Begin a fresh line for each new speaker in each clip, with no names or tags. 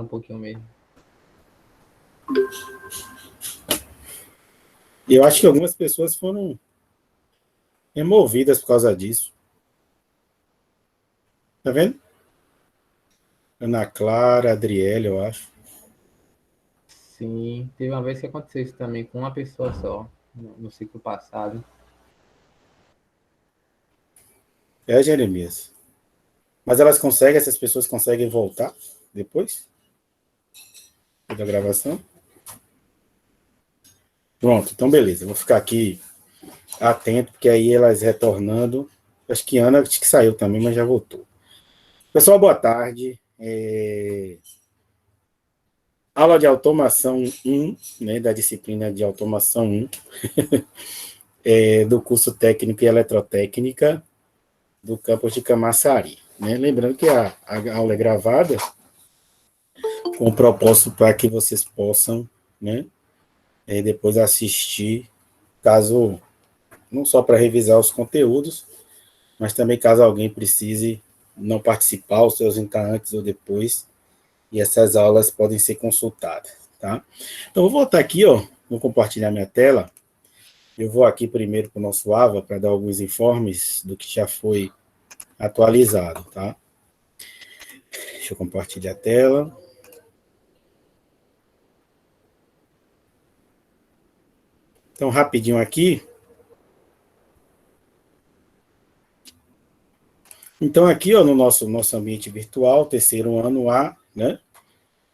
um pouquinho mesmo.
E eu acho que algumas pessoas foram removidas por causa disso. Tá vendo? Ana Clara, Adriele, eu acho.
Sim, teve uma vez que aconteceu isso também com uma pessoa só, no ciclo passado.
É, Jeremias. Mas elas conseguem, essas pessoas conseguem voltar depois da gravação? Pronto, então beleza. Eu vou ficar aqui atento, porque aí elas retornando. Acho que saiu também, mas já voltou. Pessoal, boa tarde. Aula de automação 1, né, da disciplina de automação 1, do curso técnico e eletrotécnica do campus de Camaçari. Né? Lembrando que a aula é gravada com o propósito para que vocês possam, né, depois assistir, caso não só para revisar os conteúdos, mas também caso alguém precise não participar, os seus entrar antes ou depois, e essas aulas podem ser consultadas, tá? Então, vou voltar aqui, ó, vou compartilhar minha tela. Eu vou aqui primeiro para o nosso AVA, para dar alguns informes do que já foi atualizado, tá? Deixa eu compartilhar a tela. Então, rapidinho aqui. Então, aqui, ó, no nosso ambiente virtual, terceiro ano A, né?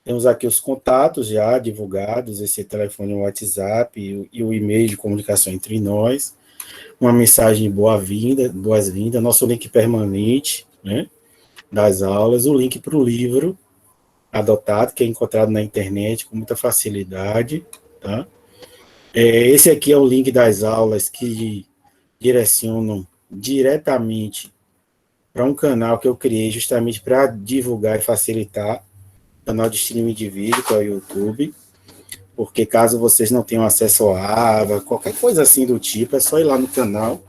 Temos aqui os contatos já divulgados, esse telefone, o WhatsApp e o e-mail de comunicação entre nós, uma mensagem de boas-vindas, nosso link permanente, né, das aulas, o link para o livro adotado, que é encontrado na internet com muita facilidade, tá? Esse aqui é o link das aulas que direcionam diretamente para um canal que eu criei justamente para divulgar e facilitar o canal de streaming de vídeo, que é o YouTube, porque caso vocês não tenham acesso à aba, qualquer coisa assim do tipo, é só ir lá no canal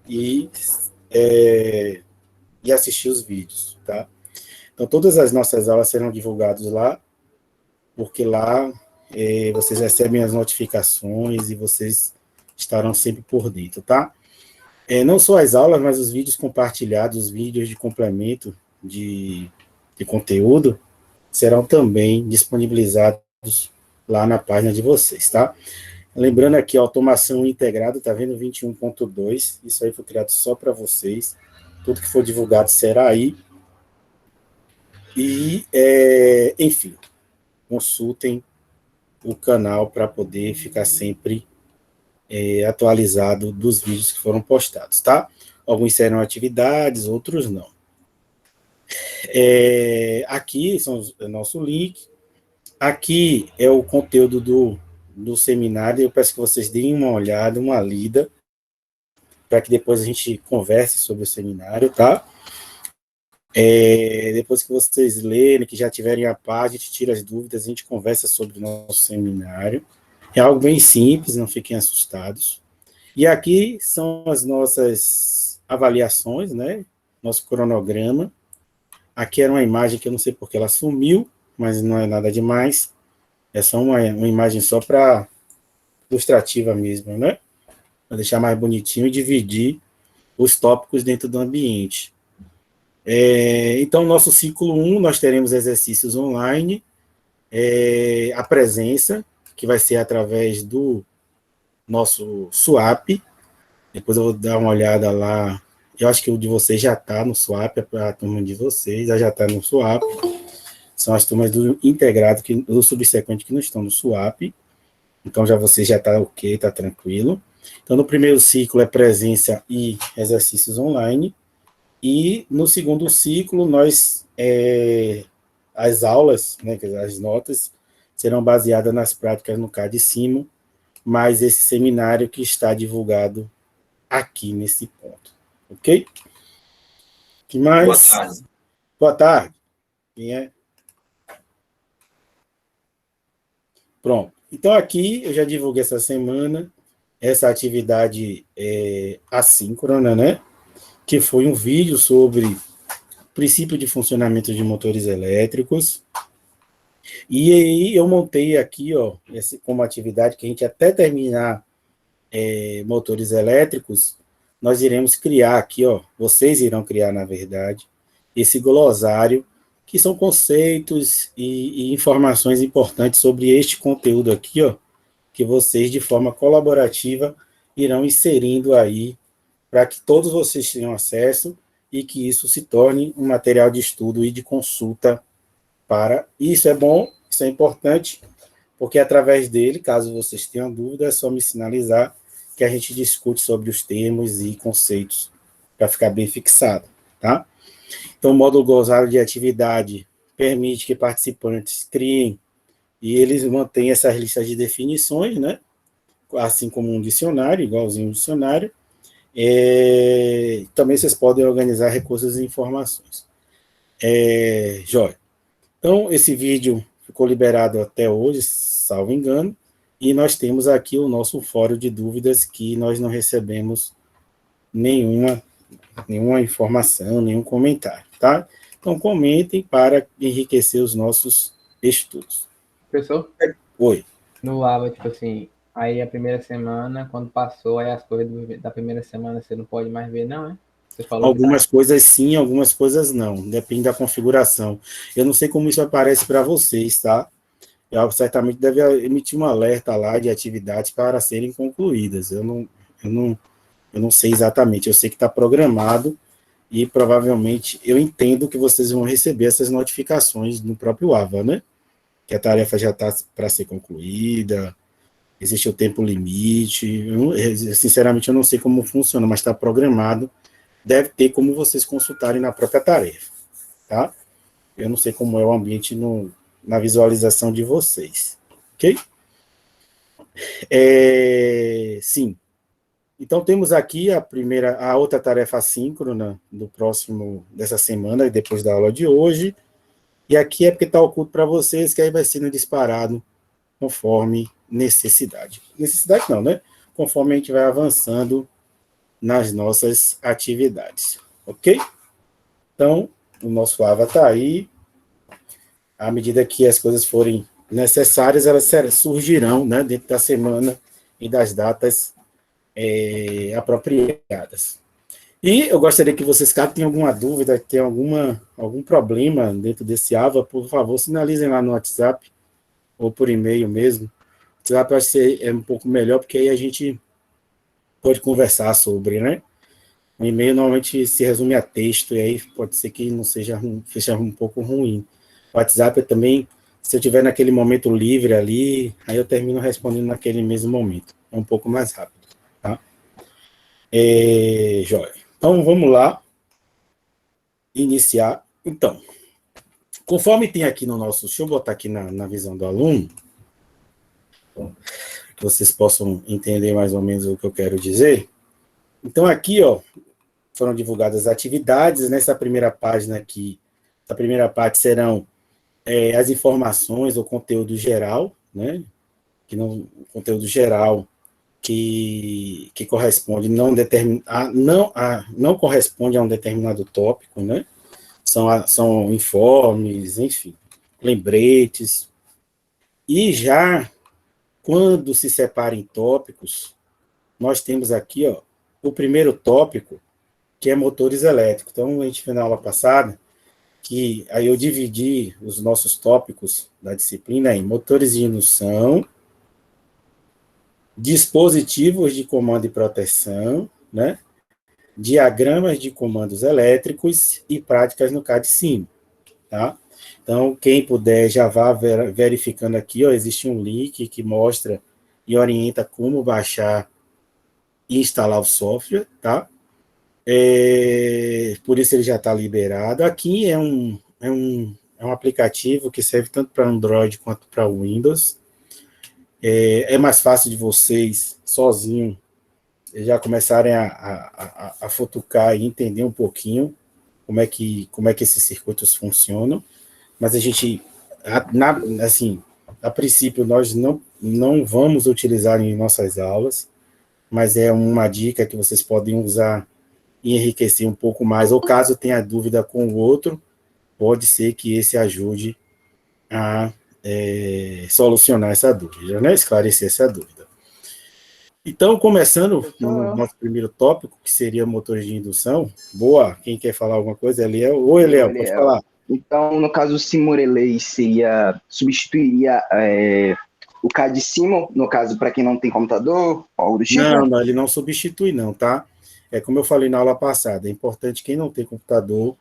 e, é, e assistir os vídeos, tá? Então, todas as nossas aulas serão divulgadas lá, porque lá vocês recebem as notificações e vocês estarão sempre por dentro, tá? Não só as aulas, mas os vídeos compartilhados, os vídeos de complemento de conteúdo, serão também disponibilizados lá na página de vocês, tá? Lembrando aqui, a automação integrada, tá vendo? 21.2, isso aí foi criado só para vocês. Tudo que for divulgado será aí. E, enfim, consultem o canal para poder ficar sempre atualizado dos vídeos que foram postados, tá? Alguns serão atividades, outros não. Aqui são o nosso link. Aqui é o conteúdo do seminário. Eu peço que vocês deem uma olhada, uma lida, para que depois a gente converse sobre o seminário, tá? Depois que vocês lerem, que já tiverem a paz, a gente tira as dúvidas, a gente conversa sobre o nosso seminário. É algo bem simples, não fiquem assustados. E aqui são as nossas avaliações, né? Nosso cronograma. Aqui era uma imagem que eu não sei porque ela sumiu, mas não é nada demais. É só uma imagem só para ilustrativa mesmo, né? Para deixar mais bonitinho e dividir os tópicos dentro do ambiente. Então, nosso ciclo 1, nós teremos exercícios online, a presença, que vai ser através do nosso SWAP. Depois eu vou dar uma olhada lá. Eu acho que o de vocês já está no SWAP, a turma de vocês já está no SWAP. São as turmas do integrado, do subsequente que não estão no SWAP. Então, vocês já está ok, está tranquilo. Então, no primeiro ciclo é presença e exercícios online. E no segundo ciclo, as aulas, né, as notas, serão baseadas nas práticas no CAD-CIMO, mais esse seminário que está divulgado aqui nesse ponto. Ok? Que mais? Boa tarde. Boa tarde. Quem é? Pronto. Então, aqui eu já divulguei essa semana essa atividade assíncrona, né? Que foi um vídeo sobre princípio de funcionamento de motores elétricos. E aí eu montei aqui, ó, como atividade, que a gente até terminar motores elétricos, nós iremos criar aqui, ó, vocês irão criar, na verdade, esse glossário, que são conceitos e informações importantes sobre este conteúdo aqui, ó, que vocês, de forma colaborativa, irão inserindo aí, para que todos vocês tenham acesso e que isso se torne um material de estudo e de consulta para... Isso é bom, isso é importante, porque através dele, caso vocês tenham dúvida, é só me sinalizar que a gente discute sobre os termos e conceitos para ficar bem fixado, tá? Então, o módulo glossário de atividade permite que participantes criem e eles mantêm essas listas de definições, né? Assim como um dicionário, igualzinho um dicionário. Também vocês podem organizar recursos e informações. Jóia. Então, esse vídeo ficou liberado até hoje, salvo engano, e nós temos aqui o nosso fórum de dúvidas, que nós não recebemos nenhuma informação, nenhum comentário, tá? Então, comentem para enriquecer os nossos estudos.
Professor?
Oi.
No ABA, tipo assim, aí a primeira semana, quando passou, aí as coisas da primeira semana você não pode mais ver, não, é? Você falou
Algumas coisas sim, algumas coisas não, depende da configuração. Eu não sei como isso aparece para vocês, tá? Eu certamente deve emitir um alerta lá de atividades para serem concluídas. Eu não sei exatamente, eu sei que está programado e provavelmente eu entendo que vocês vão receber essas notificações no próprio AVA, né? Que a tarefa já está para ser concluída, existe o tempo limite. Sinceramente, eu não sei como funciona, mas está programado. Deve ter como vocês consultarem na própria tarefa, tá? Eu não sei como é o ambiente na visualização de vocês, ok? Sim. Então, temos aqui a outra tarefa assíncrona dessa semana, e depois da aula de hoje. E aqui é porque está oculto para vocês, que aí vai sendo disparado conforme necessidade. Necessidade não, né? Conforme a gente vai avançando nas nossas atividades, ok? Então, o nosso AVA está aí. À medida que as coisas forem necessárias, elas surgirão, né, dentro da semana e das datas apropriadas. E eu gostaria que vocês, caso tenham alguma dúvida, tenham algum problema dentro desse AVA, por favor, sinalizem lá no WhatsApp ou por e-mail mesmo. O WhatsApp eu acho que é um pouco melhor, porque aí a gente pode conversar sobre, né? O e-mail normalmente se resume a texto, e aí pode ser que não seja um pouco ruim. O WhatsApp também, se eu tiver naquele momento livre ali, aí eu termino respondendo naquele mesmo momento. É um pouco mais rápido, tá? Jóia. Então, vamos lá. Iniciar. Então, conforme tem aqui no nosso... Deixa eu botar aqui na visão do aluno, que vocês possam entender mais ou menos o que eu quero dizer. Então, aqui, ó, foram divulgadas atividades. Nessa primeira página aqui, a primeira parte serão as informações, o conteúdo geral, né? O conteúdo geral que corresponde não corresponde a um determinado tópico, né? São informes, enfim, lembretes. E já quando se separa em tópicos, nós temos aqui, ó, o primeiro tópico, que é motores elétricos. Então, a gente fez na aula passada, que aí eu dividi os nossos tópicos da disciplina em motores de indução, dispositivos de comando e proteção, né? Diagramas de comandos elétricos e práticas no CAD/CIM, tá? Então, quem puder, já vá verificando aqui, ó, existe um link que mostra e orienta como baixar e instalar o software, tá? Por isso ele já está liberado. Aqui é um aplicativo que serve tanto para Android quanto para Windows. É mais fácil de vocês, sozinho, já começarem a futucar e entender um pouquinho como é que esses circuitos funcionam. Mas a gente, assim, a princípio, nós não vamos utilizar em nossas aulas, mas é uma dica que vocês podem usar e enriquecer um pouco mais, ou caso tenha dúvida com o outro, pode ser que esse ajude a solucionar essa dúvida, né? Esclarecer essa dúvida. Então, começando no
Professor,
nosso primeiro tópico, que seria motores de indução. Boa, quem quer falar alguma coisa? Eliel. Oi,
eu,
Eliel, pode
Eliel.
falar.
Então, no caso, o Simo Relay substituiria o CAD Simo, no caso, para quem não tem computador, algo do
Não,
tipo?
não, ele não substitui, não, tá? É como eu falei na aula passada, é importante quem não tem computador,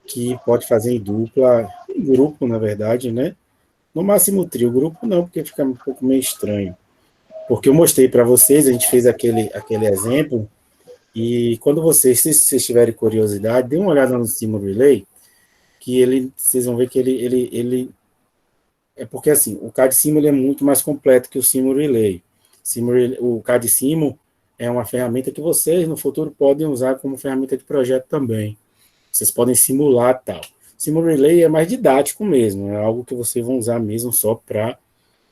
que pode fazer em dupla, em grupo, na verdade, né? No máximo trio, grupo não, porque fica um pouco meio estranho. Porque eu mostrei para vocês, a gente fez aquele exemplo, e quando vocês, se vocês tiverem curiosidade, dê uma olhada no Simo Relay, que vocês vão ver que ele é porque assim, o CAD Simo ele é muito mais completo que o Simo Relay. O CAD Simo é uma ferramenta que vocês no futuro podem usar como ferramenta de projeto também. Vocês podem simular tal. Simo Relay é mais didático mesmo, é algo que vocês vão usar mesmo só para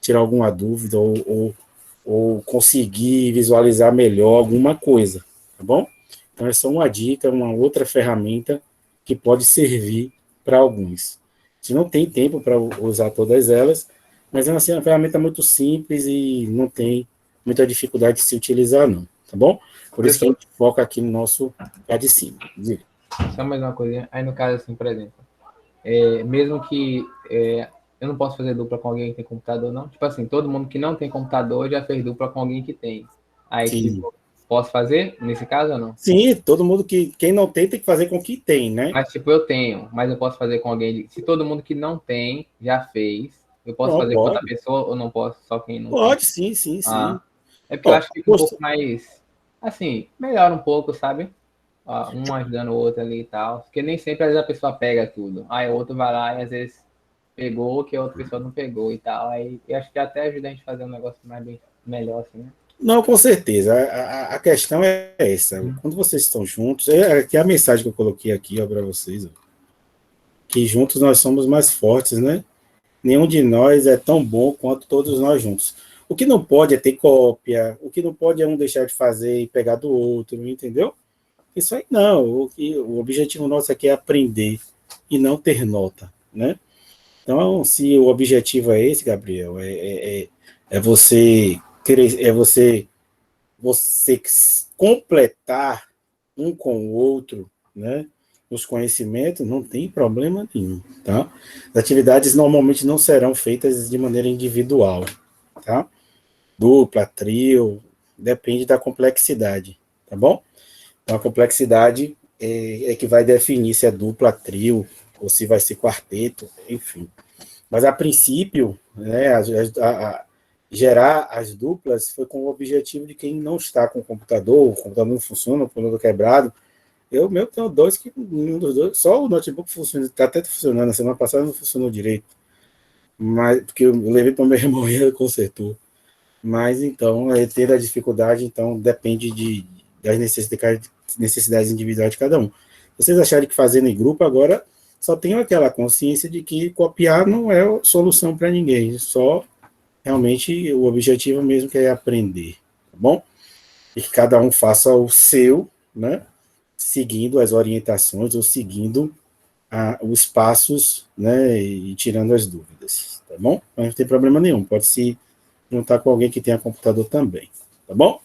tirar alguma dúvida ou conseguir visualizar melhor alguma coisa, tá bom? Então, é só uma dica, uma outra ferramenta que pode servir para alguns. A gente não tem tempo para usar todas elas, mas assim, é uma ferramenta muito simples e não tem muita dificuldade de se utilizar, não, tá bom? Por isso que a
Professor,
gente foca aqui no nosso pé de cima. Diga.
só mais uma coisinha. Aí no caso, assim, por exemplo, mesmo que eu não posso fazer dupla com alguém que tem computador, não. Tipo assim, todo mundo que não tem computador já fez dupla com alguém que tem. Aí,
Sim.
tipo, posso fazer nesse caso ou não?
Sim, todo mundo quem não tem que fazer com que tem, né?
Mas, tipo, eu tenho, mas eu posso fazer com alguém. Se todo mundo que não tem já fez, eu posso
Não,
fazer com outra
pode.
pessoa ou não posso, só quem não tem?
Pode, sim, sim, sim.
Ah, é porque eu
Ó,
acho que fica um pouco mais, assim, melhor um pouco, sabe? Um ajudando o outro ali e tal. Porque nem sempre às vezes a pessoa pega tudo. Aí o outro vai lá e às vezes pegou o que a outra pessoa não pegou e tal. Aí eu acho que até ajuda a gente a fazer um negócio mais bem, melhor, assim, né?
não, com certeza. A questão é essa. Quando vocês estão juntos, que é a mensagem que eu coloquei aqui para vocês, ó, que juntos nós somos mais fortes, né? Nenhum de nós é tão bom quanto todos nós juntos. O que não pode é ter cópia, o que não pode é um deixar de fazer e pegar do outro, entendeu? Isso aí não. O objetivo nosso aqui é aprender e não ter nota, né? Então, se o objetivo é esse, Gabriel, é você querer, você completar um com o outro, né? Os conhecimentos, não tem problema nenhum, tá? As atividades normalmente não serão feitas de maneira individual, tá? Dupla, trio, depende da complexidade, tá bom? Então, a complexidade é que vai definir se é dupla, trio, ou se vai ser quarteto, enfim. Mas, a princípio, né, gerar as duplas foi com o objetivo de quem não está com o computador não funciona, o computador quebrado. Eu tenho dois que, um dos dois, só o notebook funciona, está até funcionando, na semana passada não funcionou direito, mas, porque eu levei para o meu irmão e ele consertou. Mas, então, ter a dificuldade, então, depende das necessidades individuais de cada um. Vocês acharem que fazendo em grupo, agora só tenho aquela consciência de que copiar não é solução para ninguém, só realmente o objetivo mesmo que é aprender, tá bom? E que cada um faça o seu, né? Seguindo as orientações ou seguindo os passos, né? E tirando as dúvidas, tá bom? Não tem problema nenhum, pode se juntar com alguém que tenha computador também, tá bom?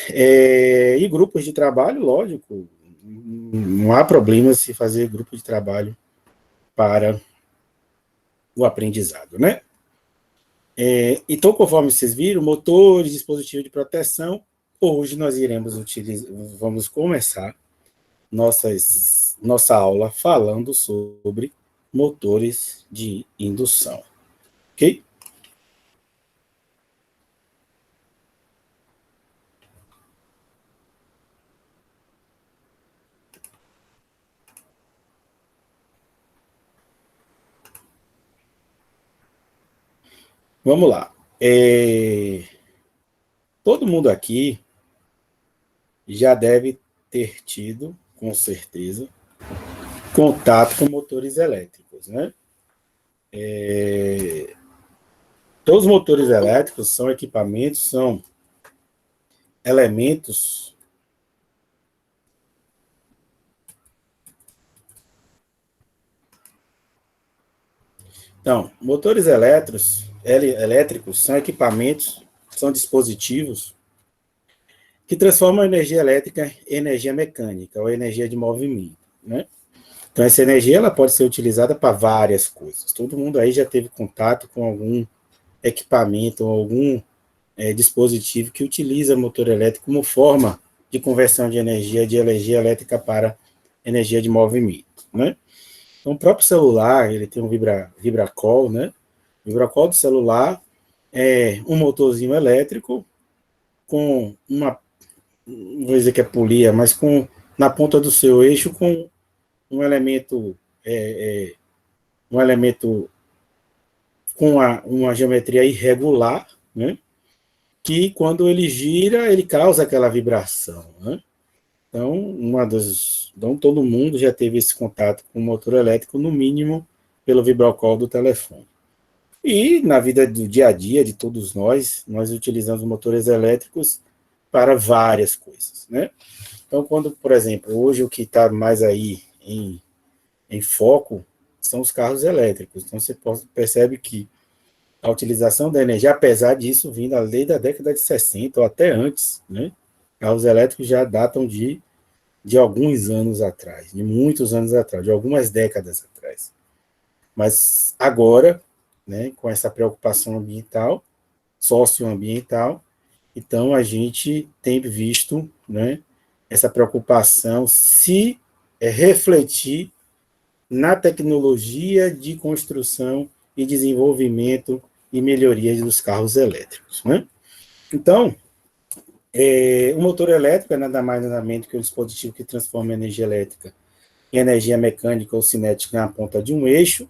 E grupos de trabalho, lógico, não há problema se fazer grupo de trabalho para o aprendizado, né? Então, conforme vocês viram, motores, dispositivo de proteção, hoje nós iremos vamos começar nossa aula falando sobre motores de indução, ok? Vamos lá. Todo mundo aqui já deve ter tido, com certeza, contato com motores elétricos, né? Todos os motores elétricos são equipamentos, são elementos Então, motores elétricos são equipamentos, são dispositivos que transformam a energia elétrica em energia mecânica, ou energia de movimento, né? Então, essa energia ela pode ser utilizada para várias coisas. Todo mundo aí já teve contato com algum equipamento ou algum dispositivo que utiliza motor elétrico como forma de conversão de energia elétrica para energia de movimento, né? Então, o próprio celular, ele tem um vibracol, né? O vibracol do celular é um motorzinho elétrico com uma, não vou dizer que é polia, mas com na ponta do seu eixo com um elemento um elemento com uma geometria irregular, né? Que quando ele gira, ele causa aquela vibração, né? Então, então, todo mundo já teve esse contato com o motor elétrico, no mínimo, pelo vibrocall do telefone. E na vida do dia a dia de todos nós utilizamos motores elétricos para várias coisas, né? Então, quando, por exemplo, hoje o que está mais aí em foco são os carros elétricos. Então, você percebe que a utilização da energia, apesar disso, vindo desde da década de 60 ou até antes, né? Carros elétricos já datam de alguns anos atrás, de muitos anos atrás, de algumas décadas atrás. Mas agora, né, com essa preocupação ambiental, socioambiental, então a gente tem visto, né, essa preocupação se refletir na tecnologia de construção e desenvolvimento e melhoria dos carros elétricos, né? Então, o motor elétrico é nada mais nada menos que um dispositivo que transforma a energia elétrica em energia mecânica ou cinética na ponta de um eixo,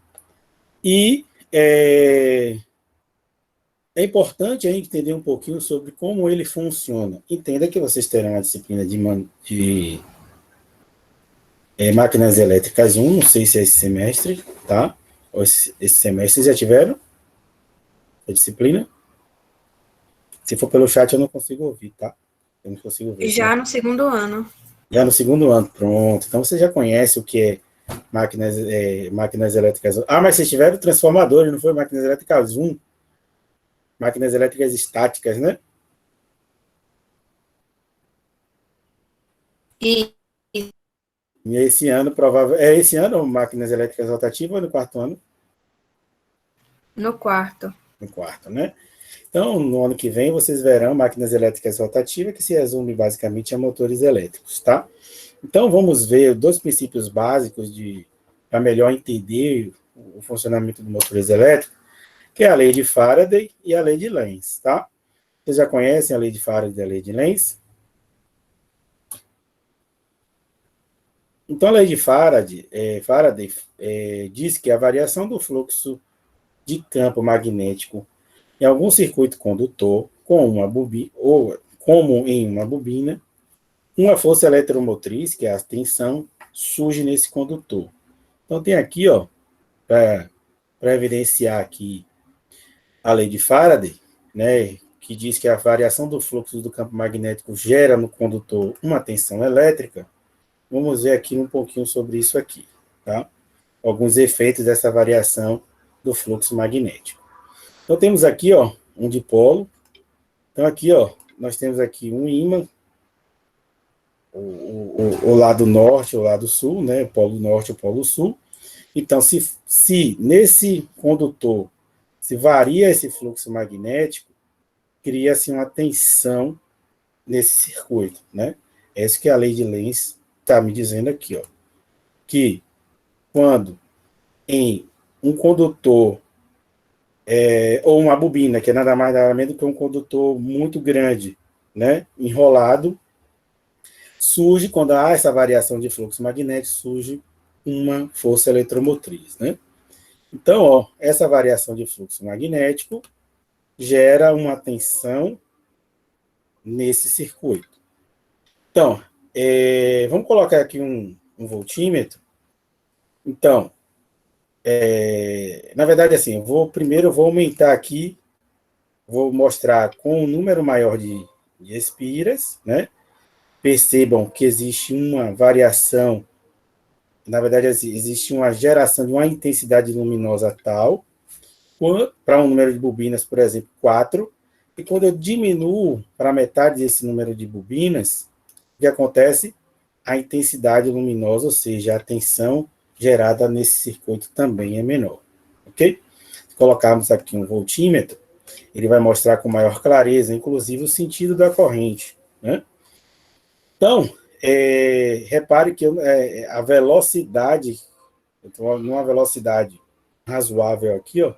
e é importante a gente entender um pouquinho sobre como ele funciona. Entenda que vocês terão a disciplina de máquinas elétricas 1, não sei se é esse semestre, tá? Ou esse semestre já tiveram a disciplina? Se for pelo chat, eu não consigo ouvir, tá? Eu não consigo ver.
Já no segundo ano.
Já no segundo ano, pronto. Então você já conhece o que é máquinas elétricas. Ah, mas vocês tiveram transformadores, não foi? Máquinas elétricas 1? Máquinas elétricas estáticas, né?
E
E esse ano, provavelmente. É esse ano, máquinas elétricas rotativas, ou no quarto ano?
no quarto.
No quarto, né? Então, no ano que vem, vocês verão máquinas elétricas rotativas, que se resume basicamente a motores elétricos, tá? Então, vamos ver dois princípios básicos para melhor entender o funcionamento dos motores elétricos, que é a lei de Faraday e a lei de Lenz, tá? Vocês já conhecem a lei de Faraday e a lei de Lenz? Então, a lei de Faraday diz que a variação do fluxo de campo magnético em algum circuito condutor, como em uma bobina, uma força eletromotriz, que é a tensão, surge nesse condutor. Então, tem aqui, ó, para evidenciar aqui a lei de Faraday, né, que diz que a variação do fluxo do campo magnético gera no condutor uma tensão elétrica. Vamos ver aqui um pouquinho sobre isso aqui, tá? Alguns efeitos dessa variação do fluxo magnético. Então, temos aqui, ó, um dipolo. Então, aqui, ó, nós temos aqui um ímã, o lado norte, o lado sul, né? O polo norte e o polo sul. Então, se nesse condutor se varia esse fluxo magnético, cria-se uma tensão nesse circuito, né? Essa que é a lei de Lenz está me dizendo aqui, ó, que quando em um condutor ou uma bobina, que é nada mais nada menos do que um condutor muito grande, né, enrolado, surge, quando há essa variação de fluxo magnético, surge uma força eletromotriz, né? Então, ó, essa variação de fluxo magnético gera uma tensão nesse circuito. Então, vamos colocar aqui um voltímetro. Então, na verdade, assim, primeiro eu vou aumentar aqui, vou mostrar com um número maior de espiras, né? Percebam que existe uma variação, na verdade, existe uma geração de uma intensidade luminosa tal, para um número de bobinas, por exemplo, 4, e quando eu diminuo para metade desse número de bobinas, o que acontece? A intensidade luminosa, ou seja, a tensão gerada nesse circuito também é menor, ok? Se colocarmos aqui um voltímetro, ele vai mostrar com maior clareza, inclusive, o sentido da corrente, né? Então, repare que a velocidade, numa velocidade razoável aqui, ó,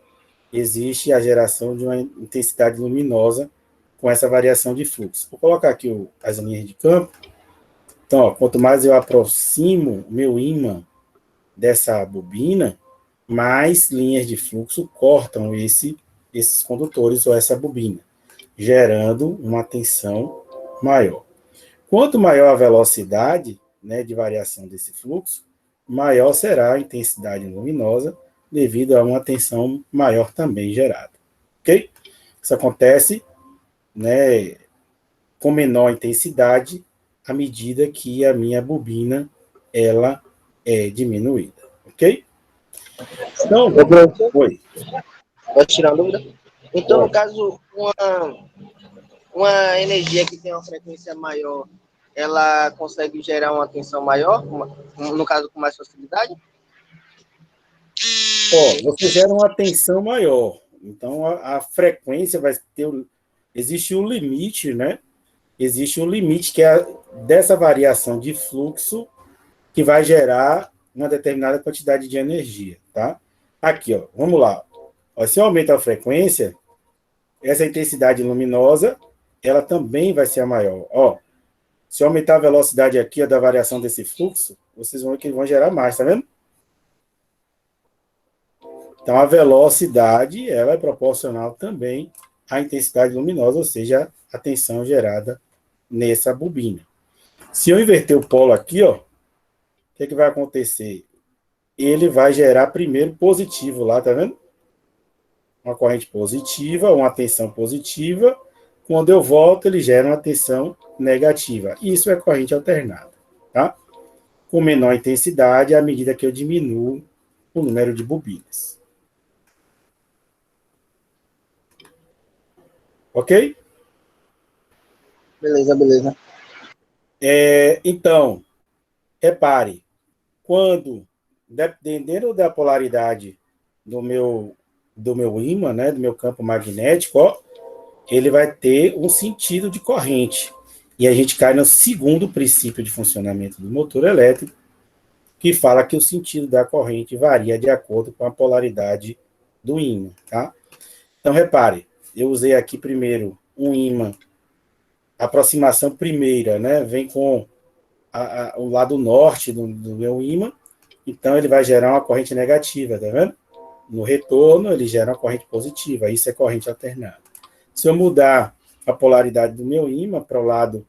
existe a geração de uma intensidade luminosa com essa variação de fluxo. Vou colocar aqui as linhas de campo. Então, ó, quanto mais eu aproximo meu ímã dessa bobina, mais linhas de fluxo cortam esses condutores ou essa bobina, gerando uma tensão maior. Quanto maior a velocidade, né, de variação desse fluxo, maior será a intensidade luminosa, devido a uma tensão maior também gerada. Ok? Isso acontece, né, com menor intensidade à medida que a minha bobina ela é diminuída. Ok? Então,
Oi. Pode tirar a dúvida? Então,
Pode.
no caso, uma energia que tem uma frequência maior, ela consegue gerar uma tensão maior, no caso, com mais facilidade?
Você gera uma tensão maior. Então, a frequência vai ter... Existe um limite, né? Existe um limite que é dessa variação de fluxo que vai gerar uma determinada quantidade de energia, tá? Aqui, ó, vamos lá. Ó, se eu aumento a frequência, essa intensidade luminosa, ela também vai ser a maior. Ó, se eu aumentar a velocidade aqui, ó, da variação desse fluxo, vocês vão ver que vão gerar mais, tá vendo? Então, a velocidade, ela é proporcional também à intensidade luminosa, ou seja, a tensão gerada nessa bobina. Se eu inverter o polo aqui, ó, o que vai acontecer? Ele vai gerar primeiro positivo lá, tá vendo? Uma corrente positiva, uma tensão positiva. Quando eu volto, ele gera uma tensão negativa. Isso é corrente alternada, tá? Com menor intensidade à medida que eu diminuo o número de bobinas. Ok?
Beleza.
Então, repare, quando, dependendo da polaridade do meu ímã, né, do meu campo magnético, ó, ele vai ter um sentido de corrente. E a gente cai no segundo princípio de funcionamento do motor elétrico, que fala que o sentido da corrente varia de acordo com a polaridade do ímã, tá? Então, repare, eu usei aqui primeiro um ímã, a aproximação primeira, né, vem com o lado norte do meu ímã, então ele vai gerar uma corrente negativa, tá vendo? No retorno, ele gera uma corrente positiva, isso é corrente alternada. Se eu mudar a polaridade do meu ímã para o lado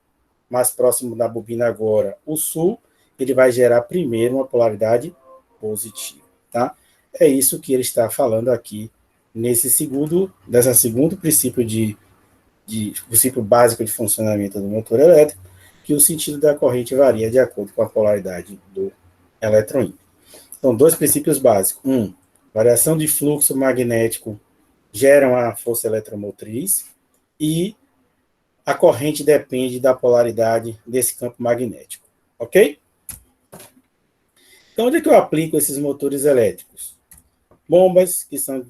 mais próximo da bobina agora, o sul, ele vai gerar primeiro uma polaridade positiva, tá? É isso que ele está falando aqui nesse segundo princípio princípio básico de funcionamento do motor elétrico, que o sentido da corrente varia de acordo com a polaridade do eletroímã. Então, dois princípios básicos. Variação de fluxo magnético geram a força eletromotriz e a corrente depende da polaridade desse campo magnético. Ok? Então, onde é que eu aplico esses motores elétricos? Bombas, que são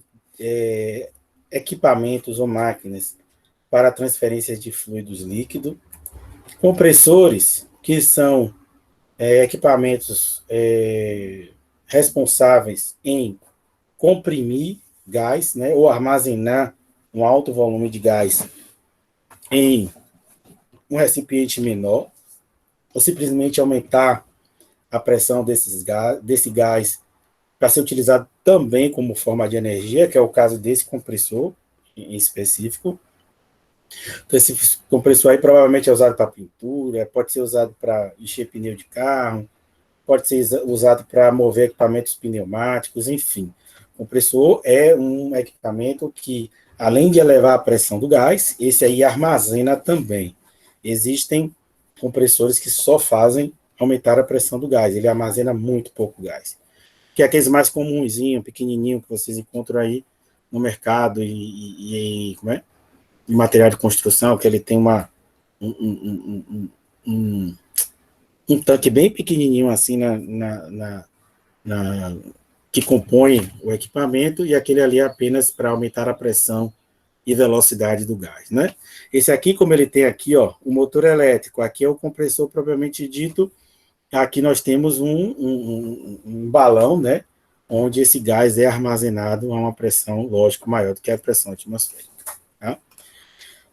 equipamentos ou máquinas para transferência de fluidos líquidos. Compressores, que são equipamentos responsáveis em comprimir gás, né, ou armazenar um alto volume de gás em um recipiente menor, ou simplesmente aumentar a pressão desse gás para ser utilizado também como forma de energia, que é o caso desse compressor em específico. Então, esse compressor aí provavelmente é usado para pintura, pode ser usado para encher pneu de carro, pode ser usado para mover equipamentos pneumáticos, enfim. O compressor é um equipamento que, além de elevar a pressão do gás, esse aí armazena também. Existem compressores que só fazem aumentar a pressão do gás, ele armazena muito pouco gás. Que é aqueles mais comunzinho, pequenininho, que vocês encontram aí no mercado como é? Em material de construção, que ele tem um tanque bem pequenininho assim que compõe o equipamento, e aquele ali é apenas para aumentar a pressão e velocidade do gás, né? Esse aqui, como ele tem aqui, ó, o motor elétrico, aqui é o compressor propriamente dito, aqui nós temos um balão, né, onde esse gás é armazenado a uma pressão, lógico, maior do que a pressão atmosférica. Tá?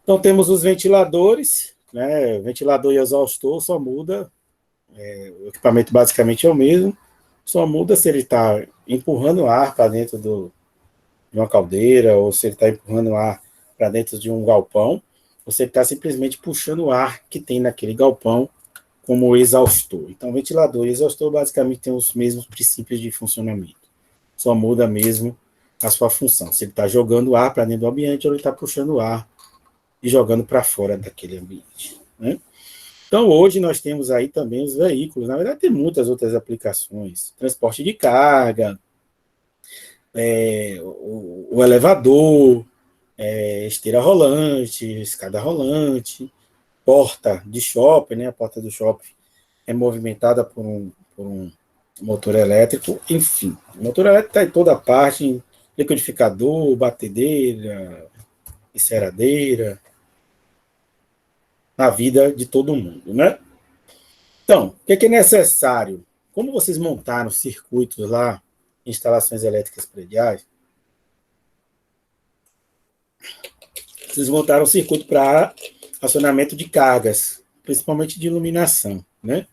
Então, temos os ventiladores, né, ventilador e exaustor só muda, o equipamento basicamente é o mesmo, só muda se ele está empurrando ar para dentro de uma caldeira, ou se ele está empurrando ar para dentro de um galpão, ou se ele está simplesmente puxando o ar que tem naquele galpão como exaustor. Então, ventilador e exaustor basicamente têm os mesmos princípios de funcionamento. Só muda mesmo a sua função. Se ele está jogando ar para dentro do ambiente, ou ele está puxando ar e jogando para fora daquele ambiente. Né? Então, hoje nós temos aí também os veículos. Na verdade, tem muitas outras aplicações. Transporte de carga, o elevador, esteira rolante, escada rolante, porta de shopping, né? A porta do shopping é movimentada por um motor elétrico, enfim. O motor elétrico está em toda parte, liquidificador, batedeira, enceradeira, na vida de todo mundo, né? Então, o que é necessário? Como vocês montaram circuitos lá, instalações elétricas prediais, vocês montaram um circuito para acionamento de cargas, principalmente de iluminação, né?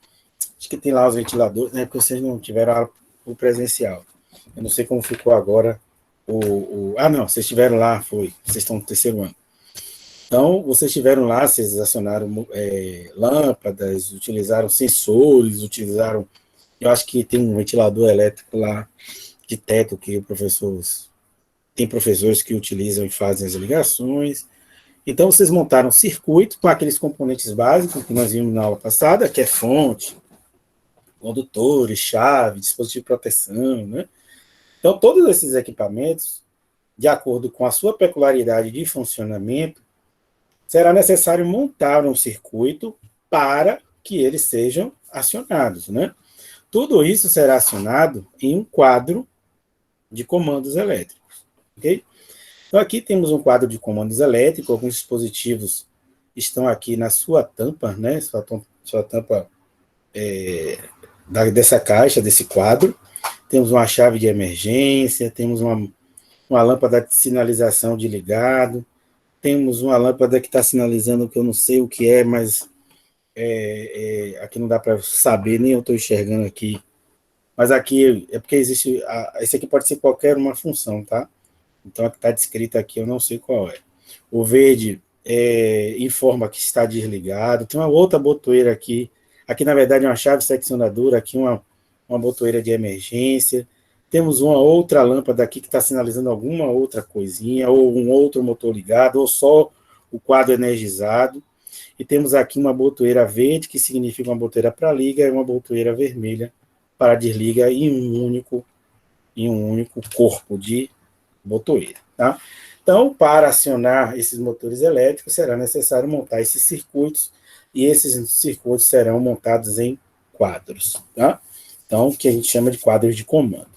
Acho que tem lá os ventiladores, né? Porque vocês não tiveram o presencial. Eu não sei como ficou agora não, vocês estiveram lá, vocês estão no terceiro ano. Então, vocês estiveram lá, vocês acionaram lâmpadas, utilizaram sensores, eu acho que tem um ventilador elétrico lá de teto que tem professores que utilizam e fazem as ligações. Então, vocês montaram um circuito com aqueles componentes básicos que nós vimos na aula passada, que é fonte, condutores, chave, dispositivo de proteção, né? Então, todos esses equipamentos, de acordo com a sua peculiaridade de funcionamento, será necessário montar um circuito para que eles sejam acionados, né? Tudo isso será acionado em um quadro de comandos elétricos, ok? Então, aqui temos um quadro de comandos elétricos, alguns dispositivos estão aqui na sua tampa, né? Sua tampa dessa caixa, desse quadro. Temos uma chave de emergência, temos uma lâmpada de sinalização de ligado, temos uma lâmpada que está sinalizando que eu não sei o que é, mas aqui não dá para saber, nem eu estou enxergando aqui. Mas aqui é porque existe. Esse aqui pode ser qualquer uma função, tá? Então, a que está descrita aqui, eu não sei qual é. O verde informa que está desligado. Tem uma outra botoeira aqui. Aqui, na verdade, é uma chave seccionadora. Aqui, uma botoeira de emergência. Temos uma outra lâmpada aqui que está sinalizando alguma outra coisinha, ou um outro motor ligado, ou só o quadro energizado. E temos aqui uma botoeira verde, que significa uma botoeira para liga, e uma botoeira vermelha para desliga em um único corpo de botoeira. Tá? Então, para acionar esses motores elétricos, será necessário montar esses circuitos, e esses circuitos serão montados em quadros. Tá? Então, que a gente chama de quadros de comando.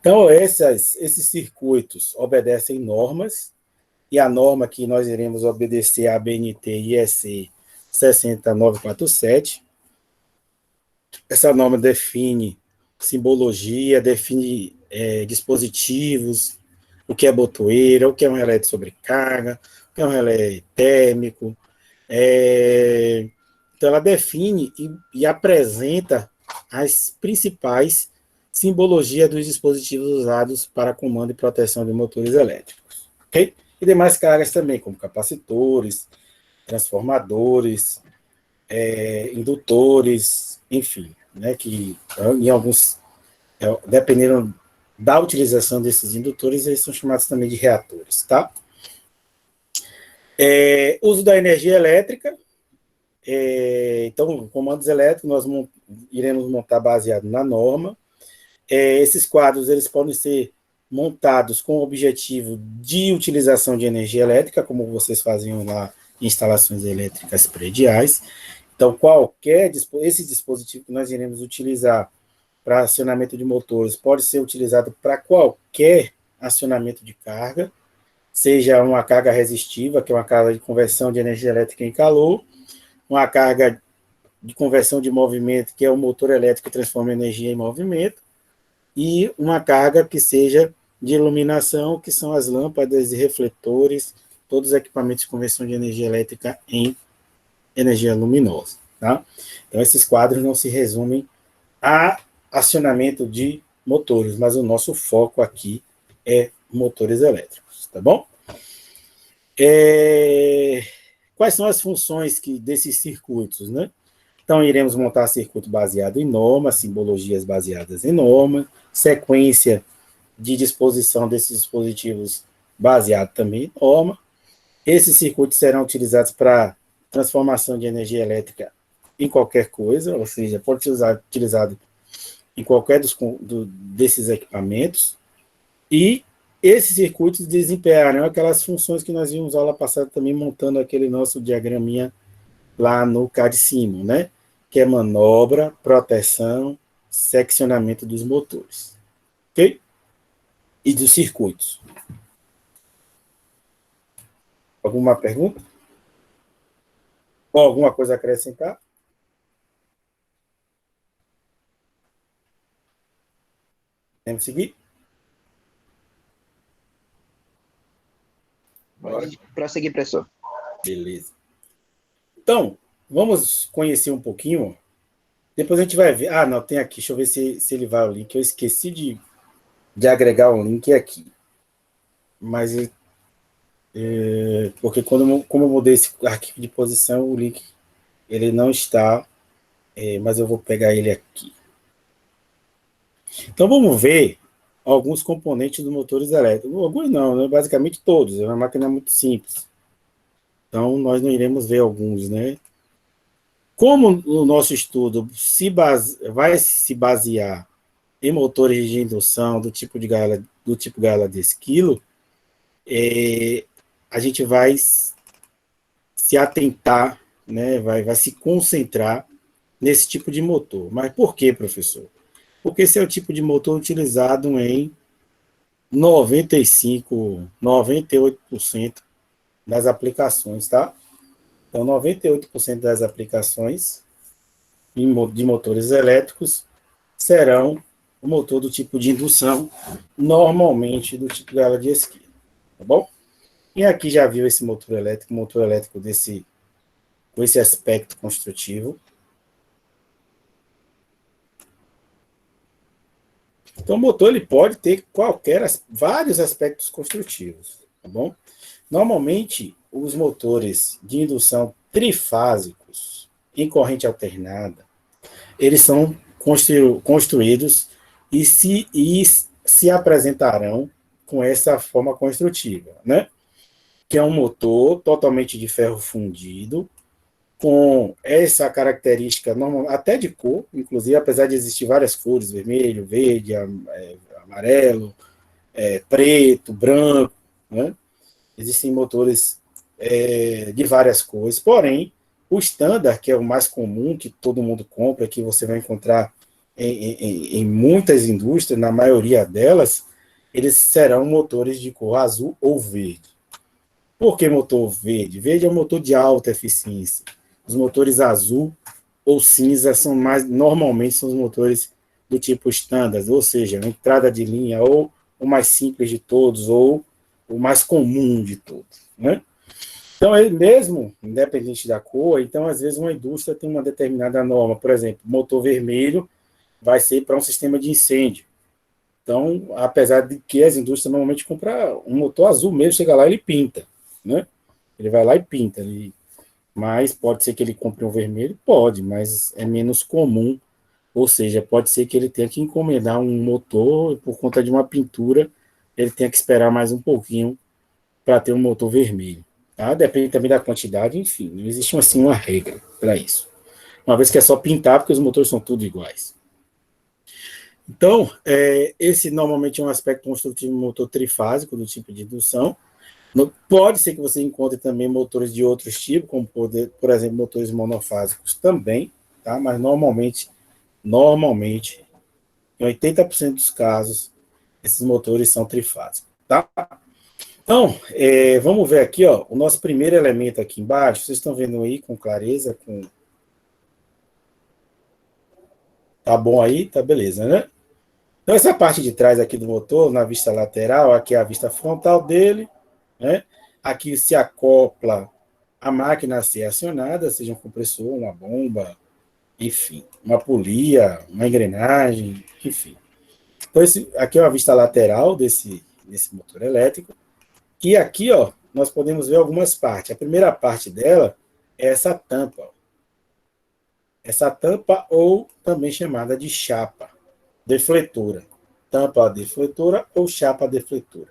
Então, esses circuitos obedecem normas, e a norma que nós iremos obedecer é a ABNT IEC 60947. Essa norma define simbologia, define dispositivos, o que é botoeira, o que é um relé de sobrecarga, o que é um relé térmico. Então, ela define e apresenta as principais simbologias dos dispositivos usados para comando e proteção de motores elétricos. Okay? E demais cargas também, como capacitores, transformadores, indutores, enfim, né, que em alguns, dependendo da utilização desses indutores, eles são chamados também de reatores, tá? Uso da energia elétrica. Então, comandos elétricos nós iremos montar baseado na norma. Esses quadros eles podem ser montados com o objetivo de utilização de energia elétrica, como vocês faziam lá em instalações elétricas prediais. Então, esse dispositivo que nós iremos utilizar para acionamento de motores pode ser utilizado para qualquer acionamento de carga, seja uma carga resistiva, que é uma carga de conversão de energia elétrica em calor, uma carga de conversão de movimento, que é o motor elétrico que transforma energia em movimento, e uma carga que seja de iluminação, que são as lâmpadas e refletores, todos os equipamentos de conversão de energia elétrica em energia luminosa. Tá? Então, esses quadros não se resumem a acionamento de motores, mas o nosso foco aqui é motores elétricos, tá bom? Quais são as funções desses circuitos, né? Então, iremos montar circuito baseado em normas, simbologias baseadas em normas, sequência de disposição desses dispositivos baseado também em norma. Esses circuitos serão utilizados para transformação de energia elétrica em qualquer coisa, ou seja, pode ser utilizado em qualquer desses equipamentos, e esses circuitos desempenharão aquelas funções que nós vimos na aula passada também, montando aquele nosso diagraminha lá no CAD-CIMO, né? Que é manobra, proteção, seccionamento dos motores. Ok? E dos circuitos. Alguma pergunta? Ou alguma coisa a acrescentar? Vamos seguir?
Pode prosseguir, professor.
Beleza. Então, vamos conhecer um pouquinho. Depois a gente vai ver. Ah, não, tem aqui. Deixa eu ver se ele vai o link. Eu esqueci de agregar um link aqui. Mas, porque como eu mudei esse arquivo de posição, o link ele não está, mas eu vou pegar ele aqui. Então, vamos ver alguns componentes dos motores elétricos. Alguns não, né? Basicamente todos. É uma máquina muito simples. Então, nós não iremos ver alguns, né? Como o nosso estudo vai se basear em motores de indução do tipo Gaia desse quilo, a gente vai se atentar, né? Vai se concentrar nesse tipo de motor. Mas por quê, professor? Porque esse é o tipo de motor utilizado em 98% das aplicações, tá? Então, 98% das aplicações de motores elétricos serão o motor do tipo de indução, normalmente do tipo gaiola de esquina, tá bom? E aqui já viu esse motor elétrico com esse aspecto construtivo. Então, o motor ele pode ter vários aspectos construtivos, tá bom? Normalmente, os motores de indução trifásicos em corrente alternada, eles são construídos e se apresentarão com essa forma construtiva, né? Que é um motor totalmente de ferro fundido, com essa característica normal, até de cor, inclusive, apesar de existir várias cores, vermelho, verde, amarelo, preto, branco, né? Existem motores de várias cores, porém, o standard, que é o mais comum, que todo mundo compra, que você vai encontrar em muitas indústrias, na maioria delas, eles serão motores de cor azul ou verde. Por que motor verde? Verde é um motor de alta eficiência. Os motores azul ou cinza normalmente são os motores do tipo standard, ou seja, a entrada de linha ou o mais simples de todos, ou o mais comum de todos, né? Então, mesmo independente da cor, então, às vezes, uma indústria tem uma determinada norma. Por exemplo, motor vermelho vai ser para um sistema de incêndio. Então, apesar de que as indústrias normalmente compram um motor azul mesmo, chega lá e ele pinta, né? Ele vai lá e pinta. Mas pode ser que ele compre um vermelho? Pode, mas é menos comum. Ou seja, pode ser que ele tenha que encomendar um motor, por conta de uma pintura, ele tenha que esperar mais um pouquinho para ter um motor vermelho. Tá? Depende também da quantidade, enfim, não existe assim uma regra para isso. Uma vez que é só pintar, porque os motores são tudo iguais. Então, esse normalmente é um aspecto construtivo motor trifásico do tipo de indução. Pode ser que você encontre também motores de outros tipos, como, por exemplo, motores monofásicos também, tá? Mas normalmente, em 80% dos casos, esses motores são trifásicos, tá? Então, vamos ver aqui, ó, o nosso primeiro elemento aqui embaixo, vocês estão vendo aí com clareza, tá bom aí? Tá beleza, né? Então, essa parte de trás aqui do motor, na vista lateral, aqui é a vista frontal dele, né? Aqui se acopla a máquina a ser acionada, seja um compressor, uma bomba, enfim, uma polia, uma engrenagem, enfim. Então, aqui é uma vista lateral desse motor elétrico. E aqui, ó, nós podemos ver algumas partes. A primeira parte dela é essa tampa. Essa tampa, ou também chamada de chapa defletora. Tampa defletora ou chapa defletora.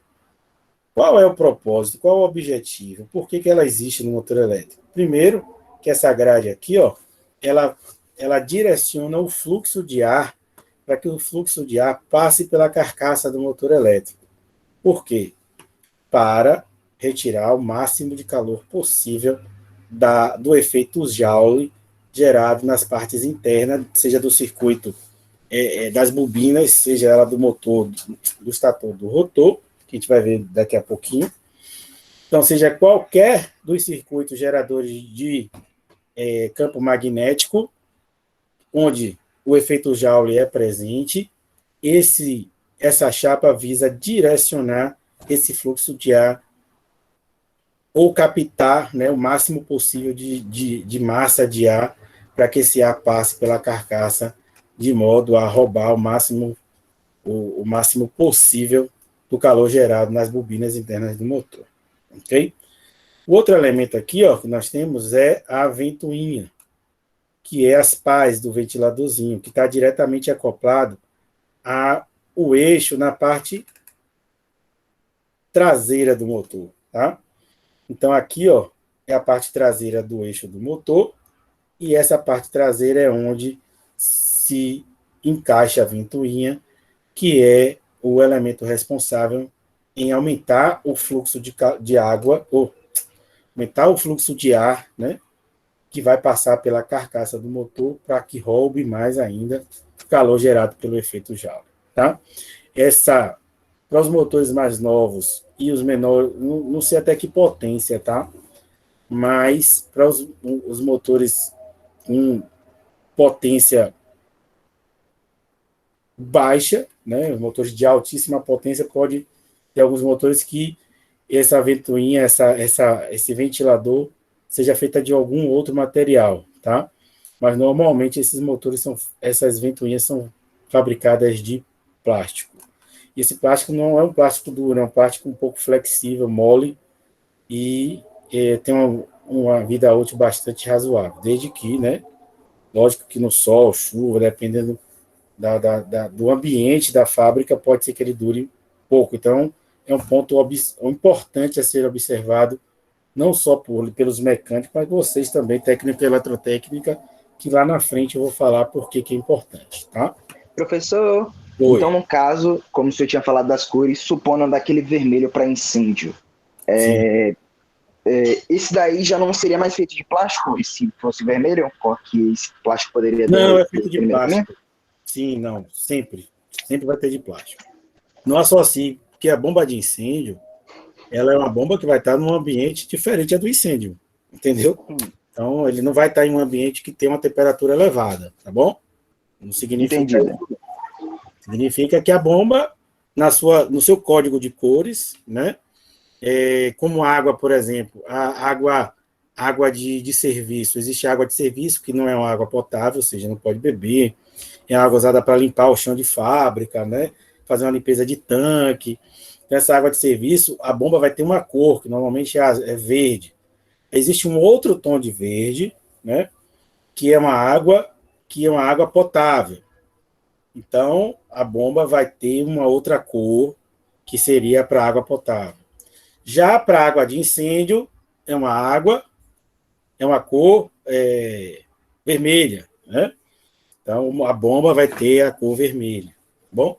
Qual é o propósito? Qual é o objetivo? Por que ela existe no motor elétrico? Primeiro, que essa grade aqui, ó, ela direciona o fluxo de ar para que o fluxo de ar passe pela carcaça do motor elétrico. Por quê? Para retirar o máximo de calor possível do efeito Joule gerado nas partes internas, seja do circuito das bobinas, seja ela do motor, do estator, do rotor, que a gente vai ver daqui a pouquinho. Então, seja qualquer dos circuitos geradores de campo magnético, onde o efeito Joule é presente, essa chapa visa direcionar esse fluxo de ar ou captar, né, o máximo possível de massa de ar para que esse ar passe pela carcaça de modo a roubar o máximo possível do calor gerado nas bobinas internas do motor. Ok? O outro elemento aqui, ó, que nós temos é a ventoinha, que é as pás do ventiladorzinho, que está diretamente acoplado ao eixo na parte traseira do motor, tá? Então, aqui, ó, é a parte traseira do eixo do motor, e essa parte traseira é onde se encaixa a ventoinha, que é o elemento responsável em aumentar o fluxo de água, ou aumentar o fluxo de ar, né, que vai passar pela carcaça do motor para que roube mais ainda o calor gerado pelo efeito Joule, tá? Para os motores mais novos e os menores, não sei até que potência, tá? Mas para os motores com potência baixa, né, motores de altíssima potência, pode ter alguns motores que essa ventoinha, esse ventilador seja feita de algum outro material, tá? Mas normalmente essas ventoinhas são fabricadas de plástico. E esse plástico não é um plástico duro, é um plástico um pouco flexível, mole, e tem uma vida útil bastante razoável, desde que, né, lógico que no sol, chuva, dependendo do ambiente da fábrica, pode ser que ele dure pouco. Então, é um ponto importante a ser observado, não só pelos mecânicos, mas vocês também, técnica e eletrotécnica, que lá na frente eu vou falar por que é importante, tá?
Professor,
Oi.
então no caso, como o senhor tinha falado das cores, supondo daquele vermelho para incêndio, esse daí já não seria mais feito de plástico, se fosse vermelho? Porque esse plástico poderia...
Não, é feito de plástico. Sim, não, sempre vai ter de plástico. Não associe, porque a bomba de incêndio, ela é uma bomba que vai estar num ambiente diferente do incêndio, entendeu? Então, ele não vai estar em um ambiente que tem uma temperatura elevada, tá bom? Não significa...
Entendido.
Significa que a bomba, no seu código de cores, né? Como água, por exemplo, a água de serviço. Existe água de serviço que não é uma água potável, ou seja, não pode beber. É água usada para limpar o chão de fábrica, né? Fazer uma limpeza de tanque. Então, essa água de serviço, a bomba vai ter uma cor, que normalmente é verde. Existe um outro tom de verde, né? Que é uma água potável. Então, a bomba vai ter uma outra cor, que seria para água potável. Já para água de incêndio, é uma cor vermelha, né? Então, a bomba vai ter a cor vermelha. Bom,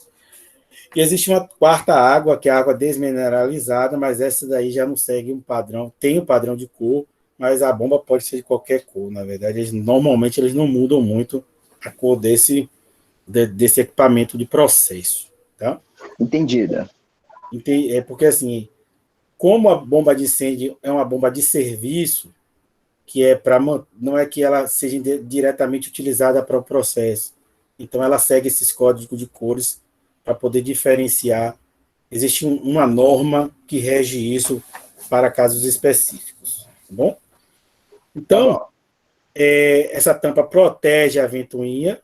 e existe uma quarta água, que é a água desmineralizada, mas essa daí já não segue um padrão, tem um padrão de cor, mas a bomba pode ser de qualquer cor, na verdade, normalmente eles não mudam muito a cor desse equipamento de processo, tá?
Entendida.
É porque, assim, como a bomba de incêndio é uma bomba de serviço, que é para não é que ela seja diretamente utilizada para o processo. Então, ela segue esses códigos de cores para poder diferenciar. Existe uma norma que rege isso para casos específicos, tá bom?
Tá
Então,
bom.
essa tampa protege a ventoinha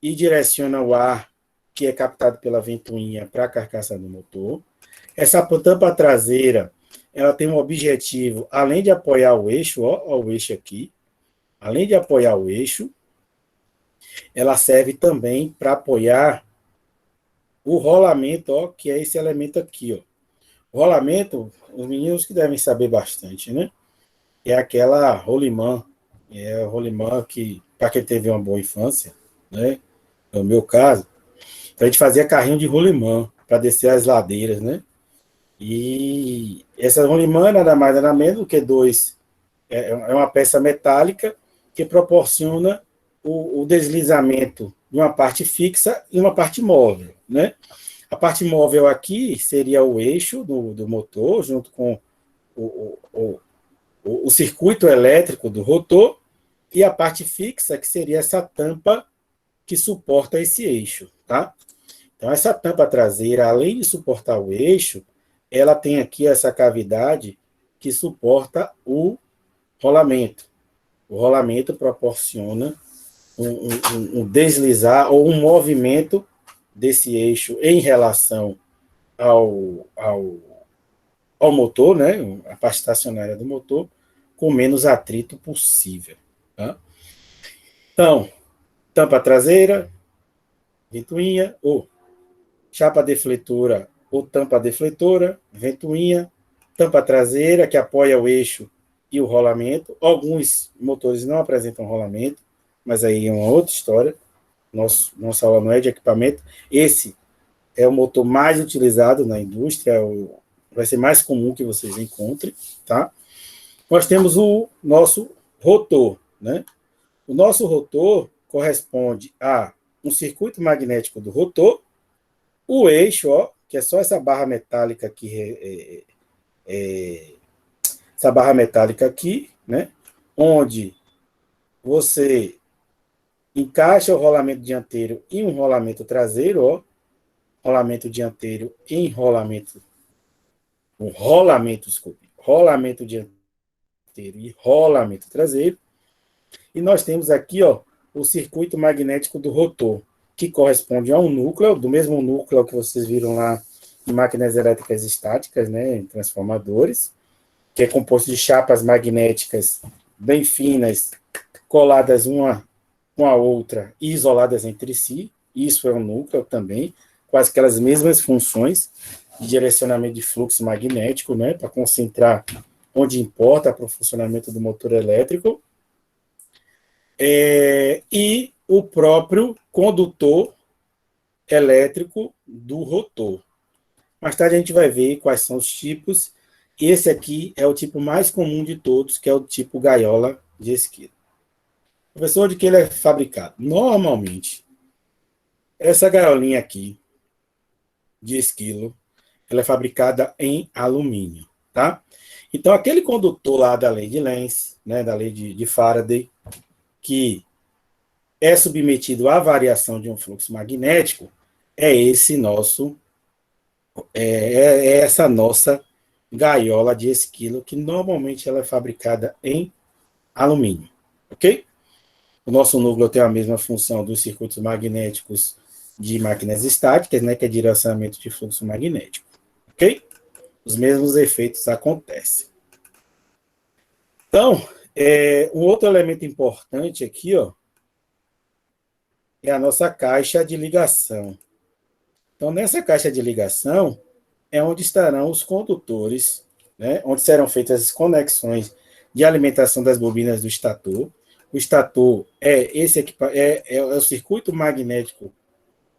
e direciona o ar que é captado pela ventoinha para a carcaça do motor. Essa tampa traseira, ela tem um objetivo, além de apoiar o eixo, ó o eixo aqui, além de apoiar o eixo, ela serve também para apoiar o rolamento, ó, que é esse elemento aqui, ó. O rolamento, os meninos que devem saber bastante, né? É aquela rolimã, é o rolimã que, para quem teve uma boa infância, né? No meu caso, a gente fazia carrinho de rolimã para descer as ladeiras, né? E essa rolimã nada mais nada menos do que é uma peça metálica que proporciona o deslizamento de uma parte fixa e uma parte móvel, né? A parte móvel aqui seria o eixo do motor, junto com o, o, o circuito elétrico do rotor, e a parte fixa, que seria essa tampa que suporta esse eixo, tá? Então, essa tampa traseira, além de suportar o eixo, ela tem aqui essa cavidade que suporta o rolamento. O rolamento proporciona um deslizar ou um movimento desse eixo em relação ao motor, né, a parte estacionária do motor, com menos atrito possível. Tá? Então, tampa traseira, ventoinha, ou chapa defletora ou tampa defletora, ventoinha, tampa traseira, que apoia o eixo e o rolamento. Alguns motores não apresentam rolamento, mas aí é uma outra história. Nossa aula não é de equipamento. Esse é o motor mais utilizado na indústria, vai ser mais comum que vocês encontrem, tá? Nós temos o nosso rotor, né? O nosso rotor corresponde a um circuito magnético do rotor, o eixo, ó, que é só essa barra metálica aqui, essa barra metálica aqui, né? Onde você encaixa o rolamento dianteiro e um rolamento traseiro, ó, rolamento dianteiro e rolamento dianteiro e rolamento traseiro. E nós temos aqui, ó, o circuito magnético do rotor, que corresponde a um núcleo, do mesmo núcleo que vocês viram lá em máquinas elétricas estáticas, né, em transformadores, que é composto de chapas magnéticas bem finas, coladas uma com a outra e isoladas entre si. Isso é um núcleo também, com aquelas mesmas funções de direcionamento de fluxo magnético, né, para concentrar onde importa para o funcionamento do motor elétrico. E o próprio condutor elétrico do rotor. Mais tarde a gente vai ver quais são os tipos. Esse aqui é o tipo mais comum de todos, que é o tipo gaiola de esquilo. Professor, de que ele é fabricado? Normalmente, essa gaiolinha aqui de esquilo, ela é fabricada em alumínio, tá? Então, aquele condutor lá da lei de Lenz, né, da lei de Faraday, que é submetido à variação de um fluxo magnético, é essa nossa gaiola de esquilo, que normalmente ela é fabricada em alumínio, ok? O nosso núcleo tem a mesma função dos circuitos magnéticos de máquinas estáticas, né, que é direcionamento de fluxo magnético, ok? Os mesmos efeitos acontecem. Então, um outro elemento importante aqui, ó, é a nossa caixa de ligação. Então, nessa caixa de ligação é onde estarão os condutores, né, onde serão feitas as conexões de alimentação das bobinas do estator. O estator é o circuito magnético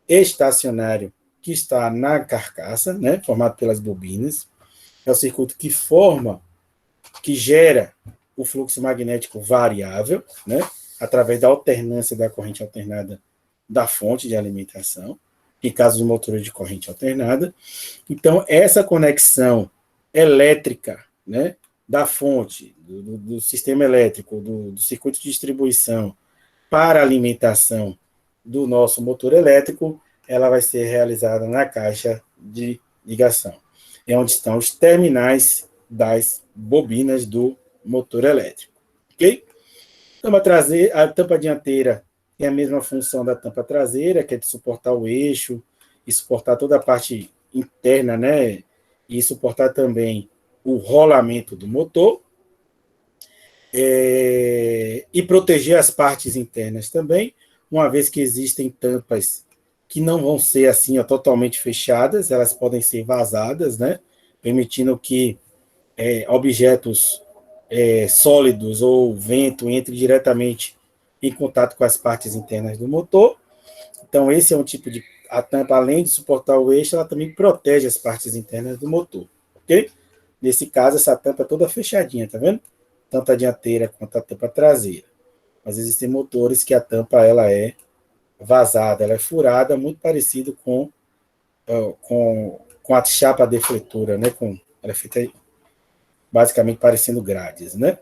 estacionário que está na carcaça, né, formado pelas bobinas. É o circuito que gera o fluxo magnético variável, né, através da alternância da corrente alternada da fonte de alimentação, em caso de motores de corrente alternada. Então, essa conexão elétrica, né, da fonte, do sistema elétrico, do circuito de distribuição para a alimentação do nosso motor elétrico, ela vai ser realizada na caixa de ligação. É onde estão os terminais das bobinas do motor elétrico. Ok? A tampa dianteira tem a mesma função da tampa traseira, que é de suportar o eixo e suportar toda a parte interna, né? E suportar também o rolamento do motor. E proteger as partes internas também, uma vez que existem tampas que não vão ser assim, ó, totalmente fechadas, elas podem ser vazadas, né? Permitindo que objetos sólidos ou vento entre diretamente em contato com as partes internas do motor. Então, esse é um tipo de... A tampa, além de suportar o eixo, ela também protege as partes internas do motor, ok? Nesse caso, essa tampa é toda fechadinha, tá vendo? Tanto a dianteira quanto a tampa traseira. Mas existem motores que a tampa ela é vazada, ela é furada, muito parecido com a chapa defletora, né? Ela é feita basicamente parecendo grades, né?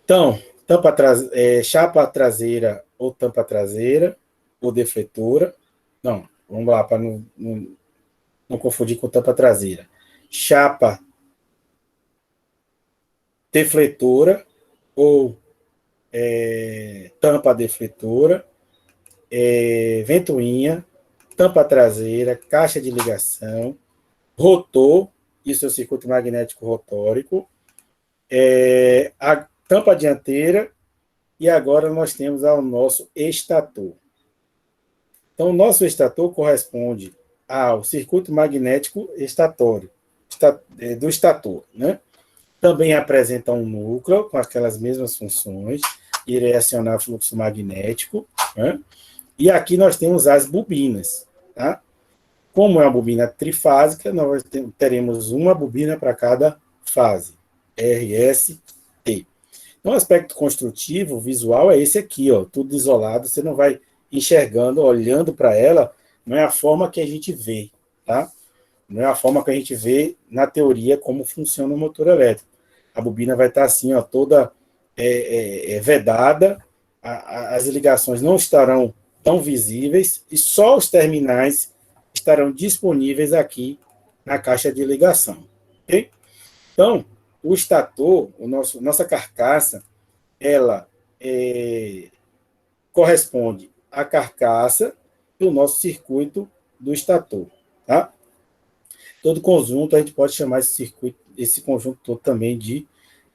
Então, chapa traseira ou tampa traseira, ou defletora. Não, vamos lá, para não confundir com tampa traseira. Chapa defletora ou tampa defletora, ventoinha, tampa traseira, caixa de ligação, rotor e seu circuito magnético rotórico, a tampa dianteira, e agora nós temos o nosso estator. Então, o nosso estator corresponde ao circuito magnético estatório, do estator, né? Também apresenta um núcleo com aquelas mesmas funções, irei acionar fluxo magnético, né? E aqui nós temos as bobinas, tá? Como é uma bobina trifásica, nós teremos uma bobina para cada fase, RS, T. Então, o aspecto construtivo, visual, é esse aqui, ó, tudo isolado, você não vai enxergando, olhando para ela, não é a forma que a gente vê, tá? Não é a forma que a gente vê na teoria como funciona o motor elétrico. A bobina vai estar assim, ó, toda vedada, as ligações não estarão tão visíveis e só os terminais estarão disponíveis aqui na caixa de ligação. Ok? Então, o estator, nossa carcaça, ela corresponde à carcaça do nosso circuito do estator. Tá? Todo conjunto, a gente pode chamar esse conjunto todo também de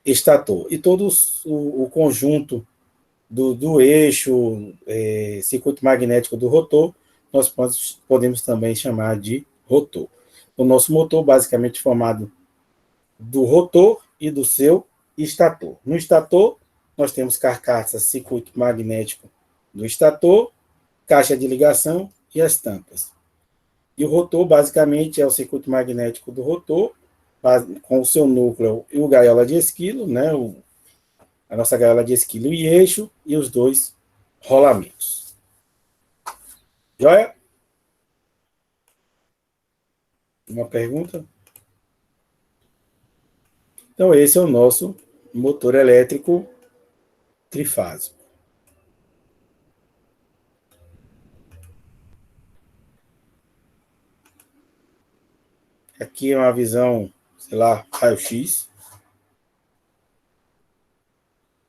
estator. E todo o conjunto do eixo, circuito magnético do rotor, nós podemos também chamar de rotor. O nosso motor, basicamente formado do rotor e do seu estator. No estator, nós temos carcaça, circuito magnético do estator, caixa de ligação e as tampas. E o rotor, basicamente, é o circuito magnético do rotor, com o seu núcleo e o gaiola de esquilo, né? A nossa gaiola de esquilo e eixo, e os dois rolamentos. Joia? Uma pergunta? Então, esse é o nosso motor elétrico trifásico. Aqui é uma visão, sei lá, raio-x.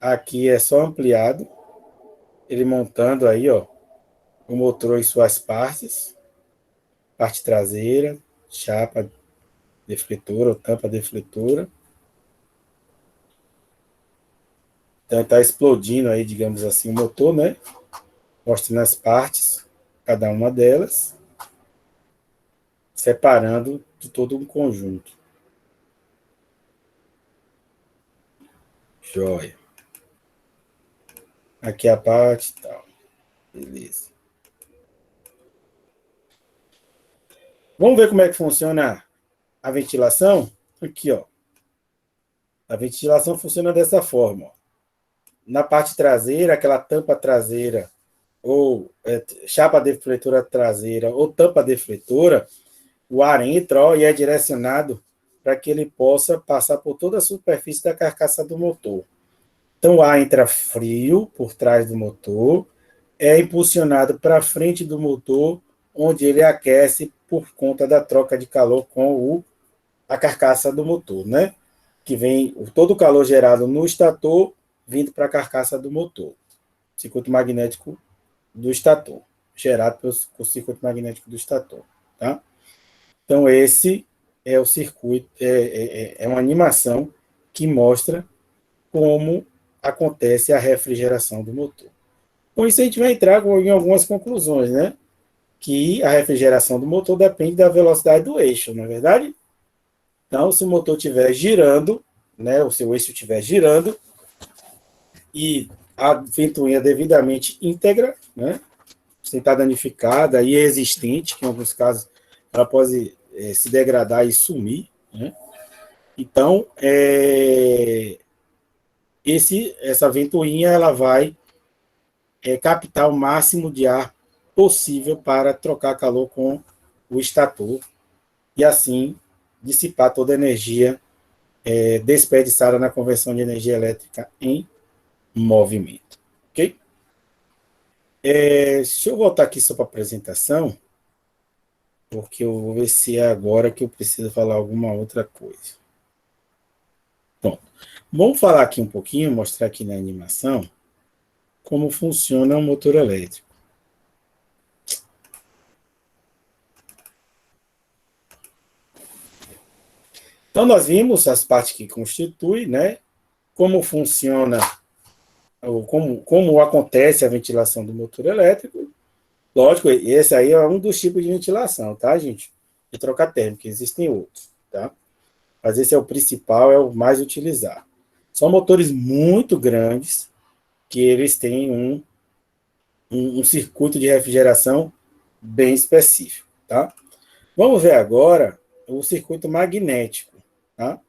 Aqui é só ampliado, ele montando aí, ó, o motor em suas partes, parte traseira, chapa defletora ou tampa defletora. Então está explodindo aí, digamos assim, o motor, né? Mostrando as partes, cada uma delas, separando de todo um conjunto. Joia. Aqui a parte e tal. Beleza. Vamos ver como é que funciona a ventilação? Aqui, ó. A ventilação funciona dessa forma. Ó. Na parte traseira, aquela tampa traseira, ou chapa defletora traseira, ou tampa defletora, o ar entra ó, e é direcionado para que ele possa passar por toda a superfície da carcaça do motor. Então, o ar entra frio por trás do motor, é impulsionado para frente do motor, onde ele aquece por conta da troca de calor com a carcaça do motor, né? Que vem todo o calor gerado no estator vindo para a carcaça do motor. Circuito magnético do estator, gerado pelo circuito magnético do estator, tá? Então, esse é o circuito, é uma animação que mostra como acontece a refrigeração do motor. Com isso, a gente vai entrar em algumas conclusões, né? Que a refrigeração do motor depende da velocidade do eixo, não é verdade? Então, se o motor estiver girando, né, o seu eixo estiver girando, e a ventoinha devidamente íntegra, né, sem estar danificada e existente, que em alguns casos ela pode se degradar e sumir, né? Então, essa ventoinha ela vai captar o máximo de ar possível para trocar calor com o estator e assim dissipar toda a energia desperdiçada na conversão de energia elétrica em movimento. Ok? Deixa eu voltar aqui só para a apresentação, porque eu vou ver se é agora que eu preciso falar alguma outra coisa. Bom, vamos falar aqui um pouquinho, mostrar aqui na animação como funciona o motor elétrico. Então, nós vimos as partes que constituem, né? Como funciona, como acontece a ventilação do motor elétrico. Lógico, esse aí é um dos tipos de ventilação, tá, gente? De troca térmica, existem outros, tá? Mas esse é o principal, é o mais utilizado. São motores muito grandes, que eles têm um circuito de refrigeração bem específico, tá? Vamos ver agora o circuito magnético, tá?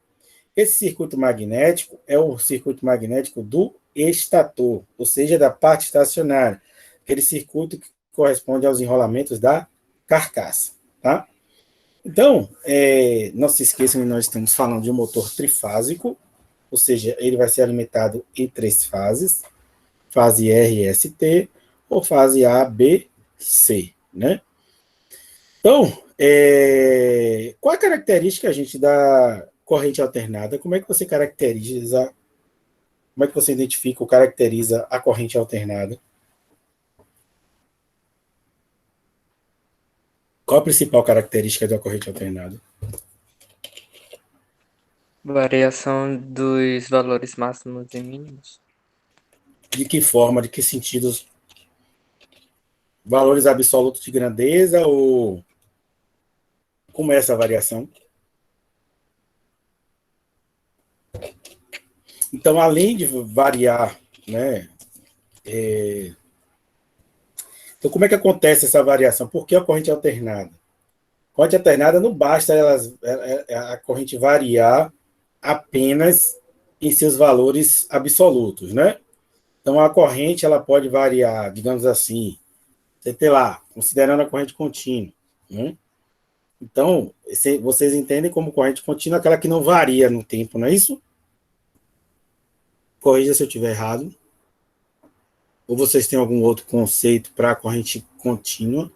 Esse circuito magnético é o circuito magnético do estator, ou seja, da parte estacionária, aquele circuito que corresponde aos enrolamentos da carcaça, tá? Então, não se esqueçam que nós estamos falando de um motor trifásico, ou seja, ele vai ser alimentado em 3 fases, fase RST ou fase A, B, C, né? Então, qual a característica, gente, da corrente alternada? Como é que você caracteriza, como é que você identifica ou caracteriza a corrente alternada? Qual a principal característica da corrente alternada?
Variação dos valores máximos e mínimos.
De que forma, de que sentidos? Valores absolutos de grandeza ou como é essa variação? Então, além de variar, né? Então, como é que acontece essa variação? Por que a corrente alternada? A corrente alternada não basta a corrente variar apenas em seus valores absolutos, né? Então, a corrente ela pode variar, digamos assim, você tem lá, considerando a corrente contínua, né? Então, vocês entendem como corrente contínua aquela que não varia no tempo, não é isso? Corrija se eu estiver errado. Ou vocês têm algum outro conceito para a corrente contínua?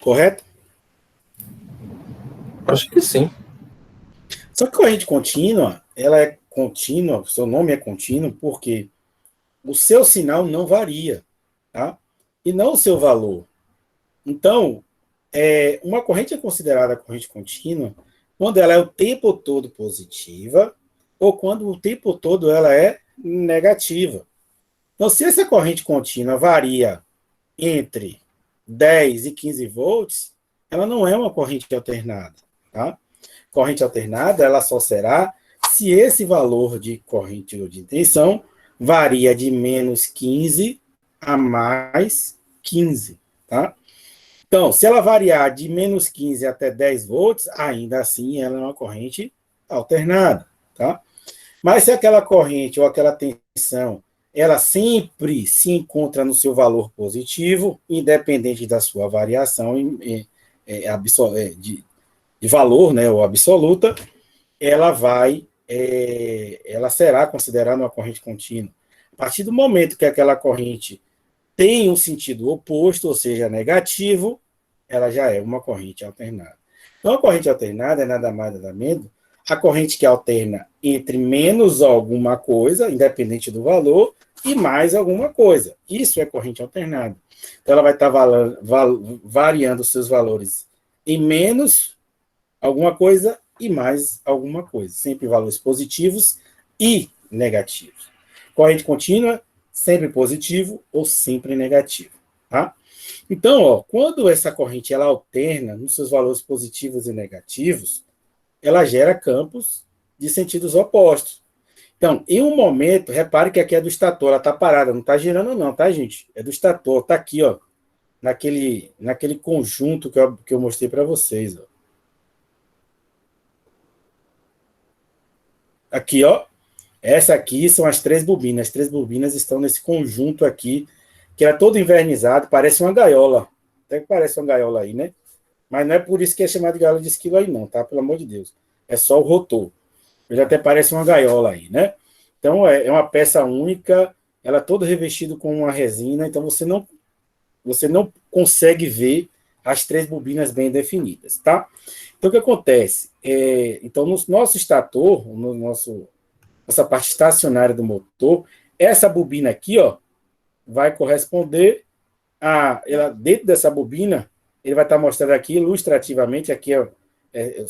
Correto?
Acho que sim.
Só que a corrente contínua, ela é contínua, seu nome é contínuo, porque o seu sinal não varia, tá? E não o seu valor. Então, uma corrente é considerada corrente contínua quando ela é o tempo todo positiva ou quando o tempo todo ela é negativa. Então, se essa corrente contínua varia entre 10 e 15 volts, ela não é uma corrente alternada, tá? Corrente alternada, ela só será se esse valor de corrente ou de tensão varia de menos 15 a mais 15, tá? Então, se ela variar de menos 15 até 10 volts, ainda assim ela é uma corrente alternada, tá? Mas se aquela corrente ou aquela tensão, ela sempre se encontra no seu valor positivo, independente da sua variação de valor, né, ou absoluta, ela será considerada uma corrente contínua. A partir do momento que aquela corrente tem um sentido oposto, ou seja, negativo, ela já é uma corrente alternada. Então, a corrente alternada é nada mais nada menos a corrente que alterna entre menos alguma coisa, independente do valor, e mais alguma coisa. Isso é corrente alternada. Então, ela vai estar variando os seus valores em menos alguma coisa e mais alguma coisa. Sempre valores positivos e negativos. Corrente contínua, sempre positivo ou sempre negativo. Tá? Então, ó, quando essa corrente ela alterna nos seus valores positivos e negativos, ela gera campos de sentidos opostos. Então, em um momento, repare que aqui é do estator, ela está parada, não está girando não, tá, gente? É do estator, está aqui, ó, naquele conjunto que eu mostrei para vocês. Ó. Aqui, ó, essa aqui são as 3 bobinas. As 3 bobinas estão nesse conjunto aqui, que é todo invernizado, parece uma gaiola. Até que parece uma gaiola aí, né? Mas não é por isso que é chamado de gaiola de esquilo aí, não, tá? Pelo amor de Deus. É só o rotor. Ele até parece uma gaiola aí, né? Então, é uma peça única, ela é toda revestida com uma resina, então você não consegue ver as 3 bobinas bem definidas, tá? Então, o que acontece? Então, no nosso estator, nossa parte estacionária do motor, essa bobina aqui, ó, vai corresponder dentro dessa bobina, ele vai estar mostrando aqui ilustrativamente, aqui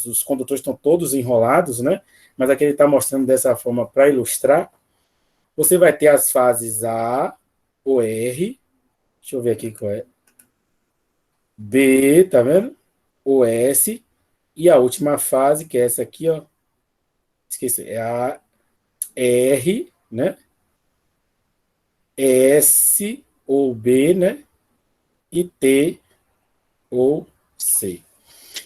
os condutores estão todos enrolados, né? Mas aqui ele está mostrando dessa forma para ilustrar. Você vai ter as fases A, o R, deixa eu ver aqui qual é, B, tá vendo? O S, e a última fase, que é essa aqui, ó, esqueci, é a R, né? S ou B, né? E T ou C.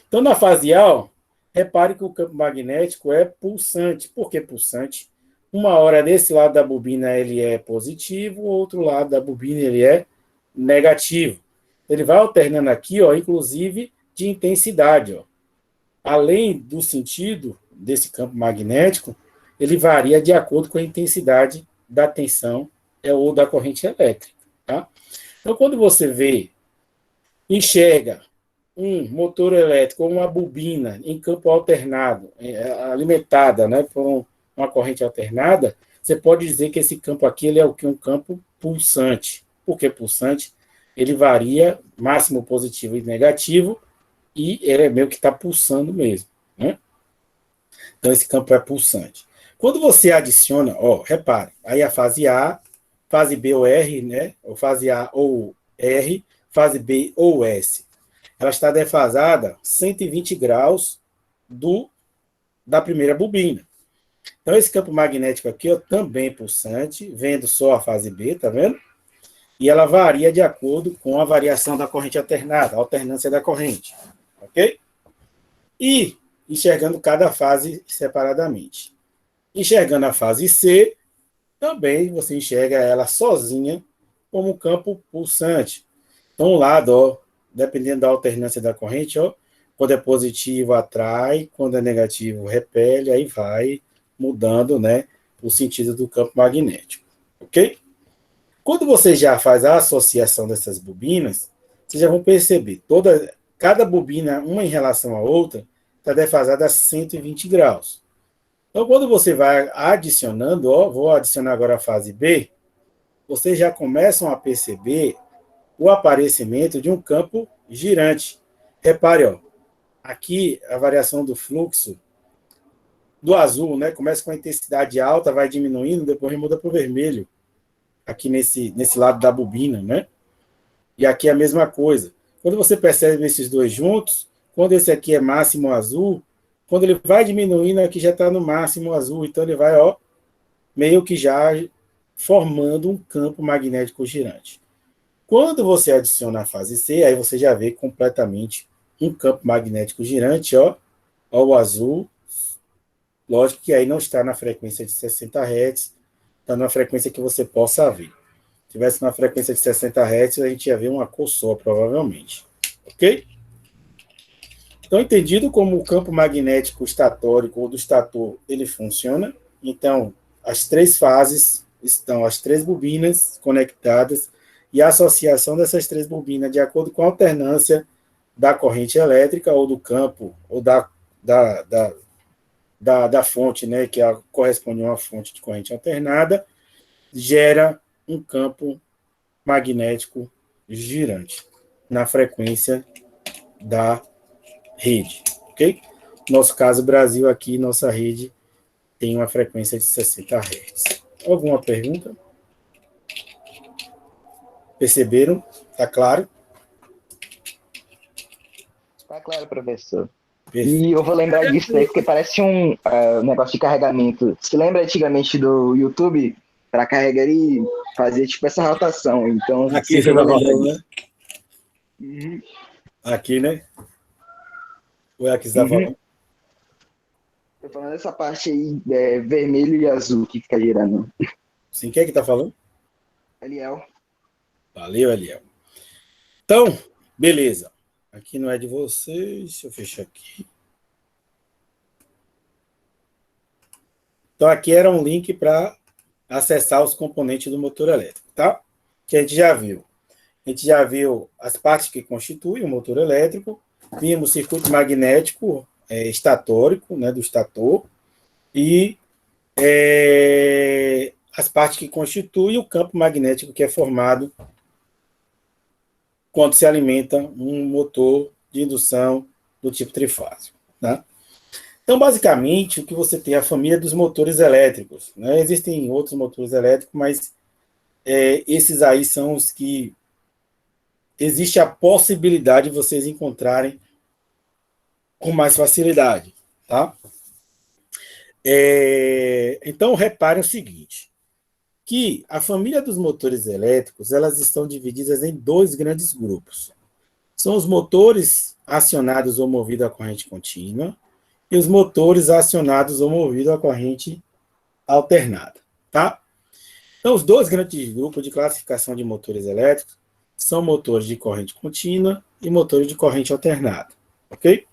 Então, na fase A, ó, repare que o campo magnético é pulsante. Por que pulsante? Uma hora desse lado da bobina ele é positivo, o outro lado da bobina ele é negativo. Ele vai alternando aqui, ó, inclusive de intensidade. Ó. Além do sentido desse campo magnético, ele varia de acordo com a intensidade da tensão ou da corrente elétrica. Tá? Então, quando você enxerga um motor elétrico ou uma bobina em campo alternado, alimentada, né, por uma corrente alternada, você pode dizer que esse campo aqui ele é o que? Um campo pulsante. Por que pulsante? Ele varia máximo positivo e negativo e ele é meio que está pulsando mesmo. Né? Então, esse campo é pulsante. Quando você adiciona, ó, repare, aí a fase A, fase B ou R, né? Ou fase A ou R, fase B ou S. Ela está defasada 120 graus da primeira bobina. Então, esse campo magnético aqui, ó, também é pulsante, vendo só a fase B, tá vendo? E ela varia de acordo com a variação da corrente alternada, a alternância da corrente. Ok? E enxergando cada fase separadamente. Enxergando a fase C, também você enxerga ela sozinha como um campo pulsante. Então, um lado, ó, dependendo da alternância da corrente, ó, quando é positivo atrai, quando é negativo repele, aí vai mudando, né, o sentido do campo magnético. Ok? Quando você já faz a associação dessas bobinas, vocês já vão perceber, cada bobina, uma em relação à outra, está defasada a 120 graus. Então, quando você vai adicionando, ó, vou adicionar agora a fase B, vocês já começam a perceber o aparecimento de um campo girante. Repare, ó, aqui a variação do fluxo do azul, né, começa com a intensidade alta, vai diminuindo, depois muda para o vermelho, aqui nesse lado da bobina, né? E aqui é a mesma coisa. Quando você percebe esses dois juntos, quando esse aqui é máximo azul, quando ele vai diminuindo, aqui já está no máximo azul, então ele vai, ó, meio que já formando um campo magnético girante. Quando você adiciona a fase C, aí você já vê completamente um campo magnético girante, ó o azul. Lógico que aí não está na frequência de 60 Hz, está na frequência que você possa ver. Se tivesse na frequência de 60 Hz, a gente ia ver uma cor só, provavelmente. Ok? Então, entendido como o campo magnético estatórico ou do estator, ele funciona. Então, as três fases estão as três bobinas conectadas e a associação dessas três bobinas de acordo com a alternância da corrente elétrica ou do campo ou da fonte, né, que corresponde a uma fonte de corrente alternada, gera um campo magnético girante na frequência da rede, ok? Nosso caso, Brasil, aqui, nossa rede tem uma frequência de 60 Hz. Alguma pergunta? Perceberam? Tá claro?
Tá claro, professor.
Perfeito.
E eu vou lembrar disso daí, porque parece um negócio de carregamento. Se lembra antigamente do YouTube? Para carregar e fazer tipo essa rotação. Então,
Aqui
você vai lembrar
falando,
disso.
né? Aqui, né? Ou é aqui que você está falando?
Tô falando dessa parte aí, vermelho e azul, que fica girando.
Sim, quem é que está falando?
Eliel.
Valeu, Eliel. Então, beleza. Aqui não é de vocês. Deixa eu fechar aqui. Então, aqui era um link para acessar os componentes do motor elétrico, tá? Que a gente já viu. A gente já viu as partes que constituem o motor elétrico. Vimos o circuito magnético estatórico, né, do estator. E as partes que constituem o campo magnético que é formado quando se alimenta um motor de indução do tipo trifásico. Tá? Então, basicamente, o que você tem é a família dos motores elétricos. Né? Existem outros motores elétricos, mas esses aí são os que existe a possibilidade de vocês encontrarem com mais facilidade. Tá? Então, reparem o seguinte, que a família dos motores elétricos, elas estão divididas em dois grandes grupos. São os motores acionados ou movidos à corrente contínua e os motores acionados ou movidos à corrente alternada. Tá? Então, os dois grandes grupos de classificação de motores elétricos são motores de corrente contínua e motores de corrente alternada. Ok?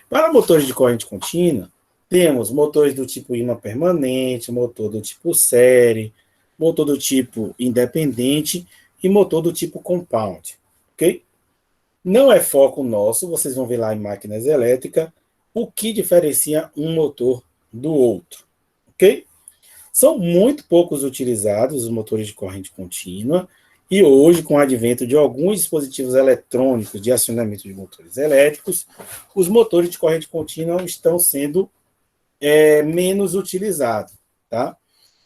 Para motores de corrente contínua, temos motores do tipo ímã permanente, motor do tipo série, motor do tipo independente e motor do tipo compound. Ok? Não é foco nosso, vocês vão ver lá em máquinas elétricas, o que diferencia um motor do outro. Ok? São muito poucos utilizados os motores de corrente contínua, e hoje, com o advento de alguns dispositivos eletrônicos de acionamento de motores elétricos, os motores de corrente contínua estão sendo menos utilizados. Tá?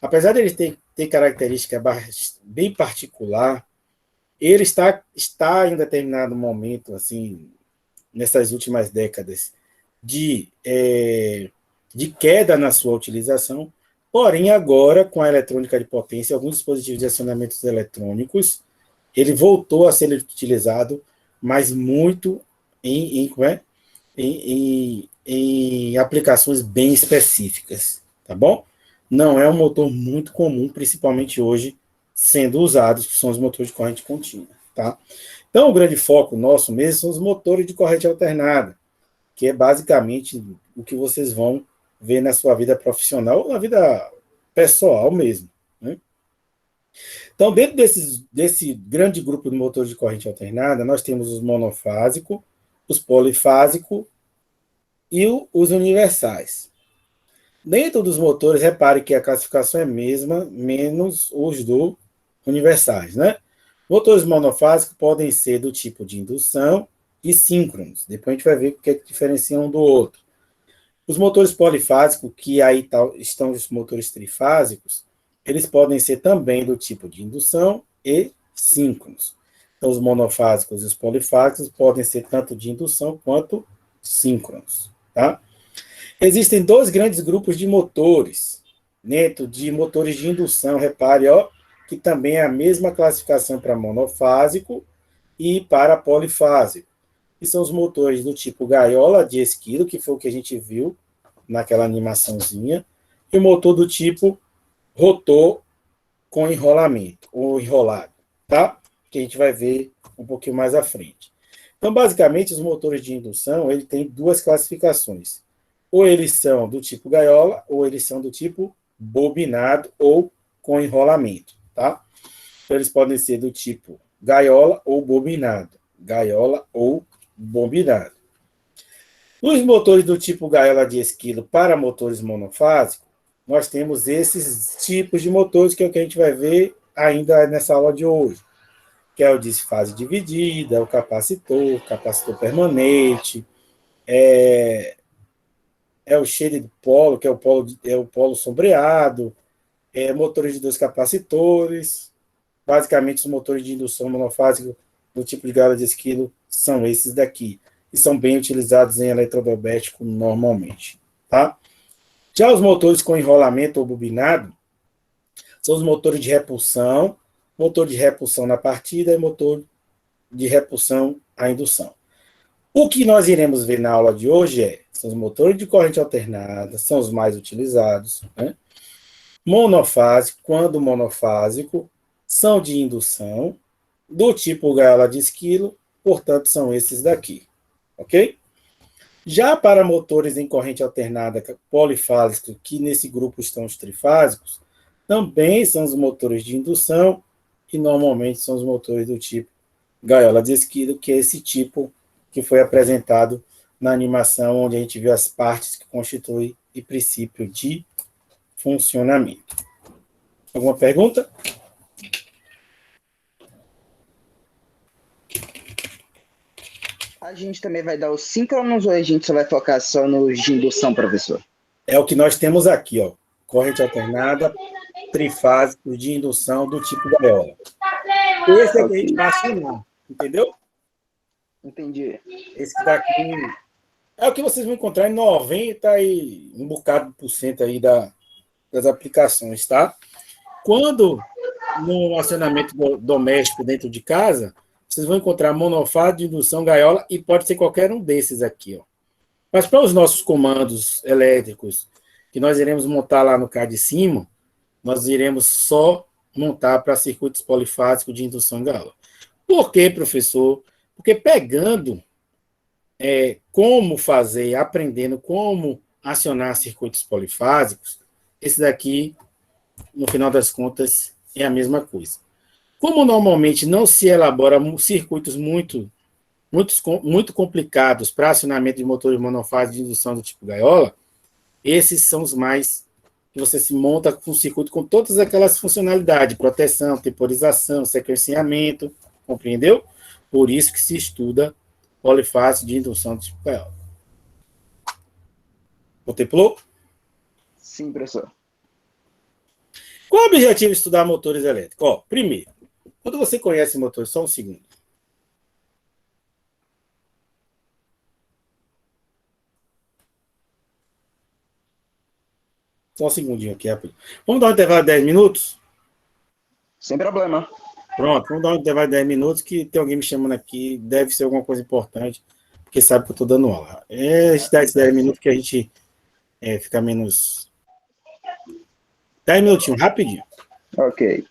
Apesar de ele ter característica bem particular, ele está em determinado momento, assim, nessas últimas décadas, de queda na sua utilização. Porém, agora, com a eletrônica de potência, alguns dispositivos de acionamentos eletrônicos, ele voltou a ser utilizado, mas muito em aplicações bem específicas, tá bom? Não é um motor muito comum, principalmente hoje, sendo usados, que são os motores de corrente contínua, tá? Então, o grande foco nosso mesmo são os motores de corrente alternada, que é basicamente o que vocês vão ver na sua vida profissional ou na vida pessoal mesmo. Né? Então, dentro desse grande grupo de motores de corrente alternada, nós temos os monofásicos, os polifásicos e os universais. Dentro dos motores, repare que a classificação é a mesma, menos os do universais. Né? Motores monofásicos podem ser do tipo de indução e síncronos. Depois a gente vai ver o que diferencia um do outro. Os motores polifásicos, que aí estão os motores trifásicos, eles podem ser também do tipo de indução e síncronos. Então, os monofásicos e os polifásicos podem ser tanto de indução quanto síncronos. Tá? Existem dois grandes grupos de motores. Dentro de motores de indução, repare, ó, que também é a mesma classificação para monofásico e para polifásico, que são os motores do tipo gaiola de esquilo, que foi o que a gente viu naquela animaçãozinha, e o motor do tipo rotor com enrolamento, ou enrolado, tá? Que a gente vai ver um pouquinho mais à frente. Então, basicamente, os motores de indução, ele tem duas classificações. Ou eles são do tipo gaiola, ou eles são do tipo bobinado ou com enrolamento, tá? Então, eles podem ser do tipo gaiola ou bobinado. Gaiola ou bobinado. Nos motores do tipo gaiola de esquilo para motores monofásicos, nós temos esses tipos de motores que é o que a gente vai ver ainda nessa aula de hoje, que é o de fase dividida, o capacitor permanente, é o shaded polo, que é o polo sombreado, motores de dois capacitores. Basicamente, os motores de indução monofásica do tipo de gaiola de esquilo são esses daqui, e são bem utilizados em eletrodoméstico normalmente, tá? Já os motores com enrolamento ou bobinado são os motores de repulsão, motor de repulsão na partida e motor de repulsão à indução. O que nós iremos ver na aula de hoje são os motores de corrente alternada, são os mais utilizados, né? Monofásico, quando monofásico, são de indução, do tipo gaiola de esquilo, portanto, são esses daqui, ok? Já para motores em corrente alternada polifásicos, que nesse grupo estão os trifásicos, também são os motores de indução e normalmente são os motores do tipo gaiola de esquilo, que é esse tipo que foi apresentado na animação, onde a gente viu as partes que constituem o princípio de funcionamento. Alguma pergunta?
A gente também vai dar os síncronos ou a gente só vai focar só nos de indução, professor?
É o que nós temos aqui, ó. Corrente alternada, trifásico de indução do tipo gaiola. Esse é que a gente vai assinar, entendeu?
Entendi.
Esse daqui é o que vocês vão encontrar em 90 e um bocado por cento aí das aplicações, tá? Quando no acionamento doméstico dentro de casa, vocês vão encontrar monofásico de indução gaiola e pode ser qualquer um desses aqui, ó. Mas para os nossos comandos elétricos, que nós iremos montar lá no CAD de cima, nós iremos só montar para circuitos polifásicos de indução gaiola. Por quê, professor? Porque pegando como fazer, aprendendo como acionar circuitos polifásicos, esse daqui, no final das contas, é a mesma coisa. Como normalmente não se elabora circuitos muito complicados para acionamento de motores monofásicos de indução do tipo gaiola, esses são os mais que você se monta com um circuito com todas aquelas funcionalidades, proteção, temporização, sequenciamento, compreendeu? Por isso que se estuda polifásico de indução do tipo gaiola. Contemplou?
Sim, professor.
Qual é o objetivo de estudar motores elétricos? Ó, primeiro, quando você conhece motores, só um segundo. Só um segundinho aqui, rapidinho. Vamos dar um intervalo de 10 minutos?
Sem problema.
Pronto, vamos dar um intervalo de 10 minutos, que tem alguém me chamando aqui, deve ser alguma coisa importante, porque sabe que eu estou dando aula. A gente dá esses 10 minutos que a gente fica menos... 10 minutinhos, rapidinho.
Ok.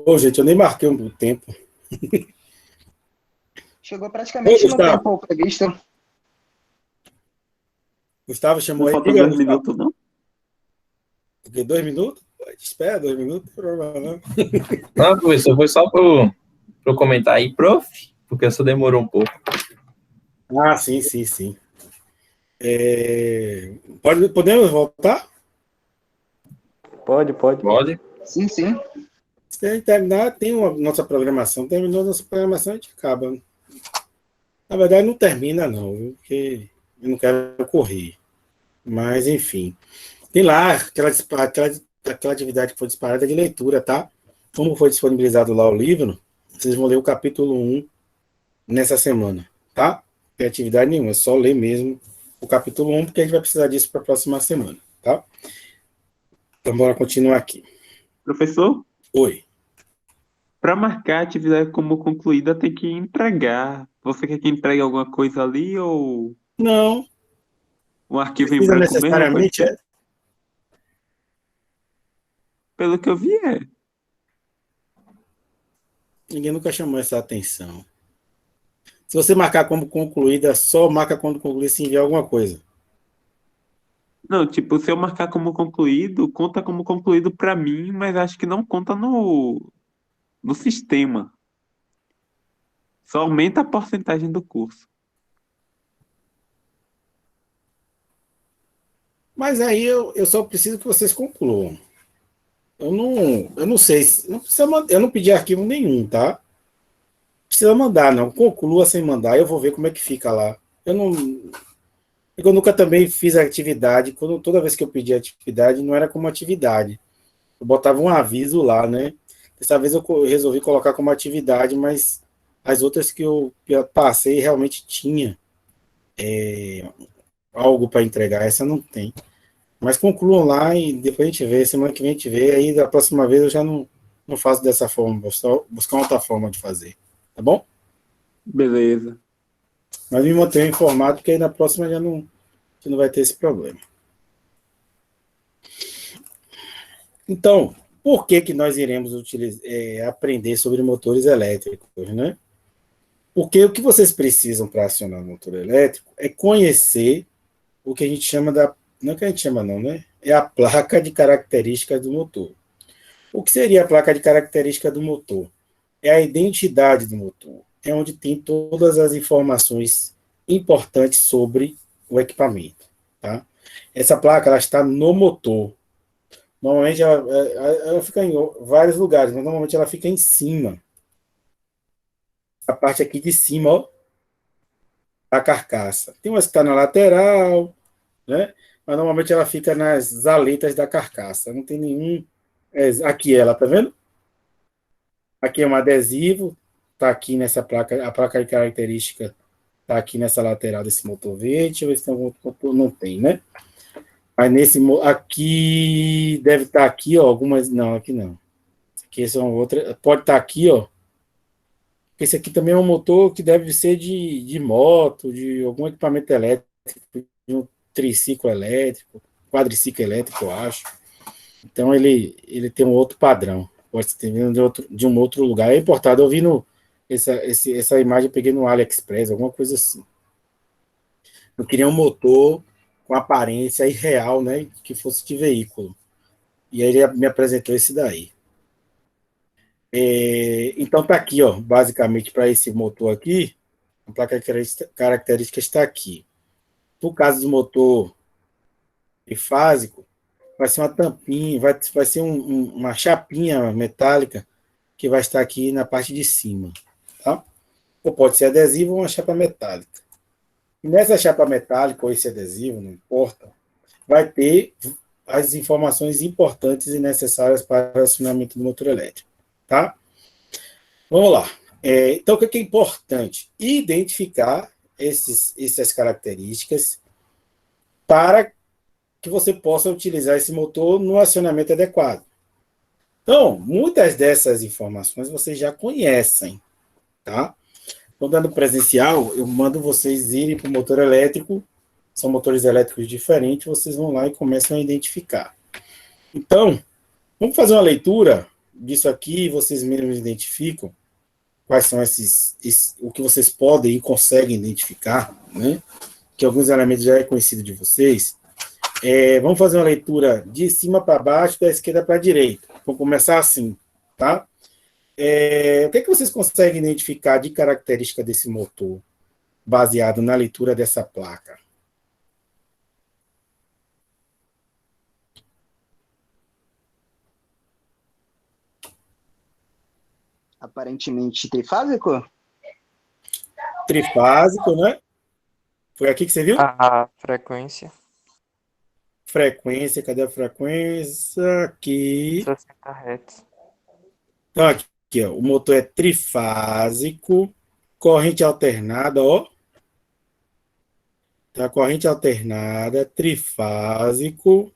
Ô, gente, eu nem marquei o tempo.
Chegou praticamente
Ô,
no
Gustavo.
tempo previsto.
Gustavo chamou
Não
aí.
falta
Diga,
2
Gustavo.
minutos, não?
Porque 2 minutos? Espera, 2 minutos, não tem problema não.
Não, professor, foi só para eu comentar aí, prof, porque só demorou um pouco.
Ah, sim. Podemos voltar?
Pode.
Pode?
Sim, sim.
Se a gente terminar, tem uma nossa programação. Terminou a nossa programação, a gente acaba. Na verdade, não termina, não, viu? Porque eu não quero correr. Mas, enfim. Tem lá aquela atividade que foi disparada de leitura, tá? Como foi disponibilizado lá o livro, vocês vão ler o capítulo 1 nessa semana, tá? Não tem atividade nenhuma, é só ler mesmo o capítulo 1, porque a gente vai precisar disso para a próxima semana, tá? Então, bora continuar aqui.
Professor,
Oi.
para marcar a atividade como concluída, tem que entregar. Você quer que entregue alguma coisa ali ou
Não,
um arquivo em
precisa
branco mesmo? Pode
necessariamente.
ser? Pelo que eu vi, é.
Ninguém nunca chamou essa atenção. Se você marcar como concluída, só marca quando concluir se enviar alguma coisa.
Não, tipo, se eu marcar como concluído, conta como concluído para mim, mas acho que não conta no sistema. Só aumenta a porcentagem do curso.
Mas aí eu só preciso que vocês concluam. Eu não sei, não precisa, eu não pedi arquivo nenhum, tá? Precisa mandar, não. Conclua sem mandar, eu vou ver como é que fica lá. Eu nunca também fiz atividade, toda vez que eu pedi atividade, não era como atividade. Eu botava um aviso lá, né? Dessa vez eu resolvi colocar como atividade, mas as outras que eu passei realmente tinha algo para entregar, essa não tem. Mas concluam lá e depois a gente vê, semana que vem a gente vê, aí da próxima vez eu já não faço dessa forma, vou só buscar outra forma de fazer, tá bom?
Beleza.
Mas me mantenha informado, porque aí na próxima já não, a gente não vai ter esse problema. Então, por que nós iremos aprender sobre motores elétricos, né? Porque o que vocês precisam para acionar o motor elétrico é conhecer o que a gente chama não é que a gente chama não, né? É a placa de características do motor. O que seria a placa de características do motor? É a identidade do motor. É onde tem todas as informações importantes sobre o equipamento, tá? Essa placa, ela está no motor. Normalmente ela fica em vários lugares, mas normalmente ela fica em cima. A parte aqui de cima, ó, da carcaça. Tem umas que está na lateral, né? Mas normalmente ela fica nas aletas da carcaça. Não tem nenhum. Aqui ela, tá vendo? Aqui é um adesivo, tá aqui nessa placa, a placa de característica tá aqui nessa lateral desse motor verde. Deixa eu ver se tem algum outro motor. Não tem, né? Mas aqui deve estar aqui, ó, algumas. Não, aqui não. Aqui são outras. Pode estar aqui, ó. Esse aqui também é um motor que deve ser de moto, de algum equipamento elétrico, de um triciclo elétrico, quadriciclo elétrico, eu acho. Então ele tem um outro padrão. Pode ter vindo de um outro lugar. É importado. Eu vi essa imagem, eu peguei no AliExpress, alguma coisa assim. Eu queria um motor com aparência irreal, né? Que fosse de veículo. E aí ele me apresentou esse daí. Então tá aqui, ó, basicamente para esse motor aqui, a placa de característica está aqui. No caso do motor bifásico, vai ser uma tampinha, vai ser uma chapinha metálica que vai estar aqui na parte de cima, tá? Ou pode ser adesivo ou uma chapa metálica. E nessa chapa metálica ou esse adesivo, não importa, vai ter as informações importantes e necessárias para o acionamento do motor elétrico, tá? Vamos lá. Então, o que é importante? Identificar essas características para que você possa utilizar esse motor no acionamento adequado. Então, muitas dessas informações vocês já conhecem, tá? Quando dando presencial, eu mando vocês irem para o motor elétrico, são motores elétricos diferentes, vocês vão lá e começam a identificar. Então, vamos fazer uma leitura disso aqui, vocês mesmos identificam quais são o que vocês podem e conseguem identificar, né? Que alguns elementos já é conhecido de vocês. Vamos fazer uma leitura de cima para baixo, da esquerda para a direita. Vamos começar assim, tá? O que vocês conseguem identificar de característica desse motor, baseado na leitura dessa placa?
Aparentemente trifásico?
Trifásico, né? Foi aqui que você viu?
A frequência,
Frequência, cadê a frequência? Aqui.
60 Hz.
Então, aqui, ó, o motor é trifásico, corrente alternada, ó. Tá, corrente alternada, trifásico.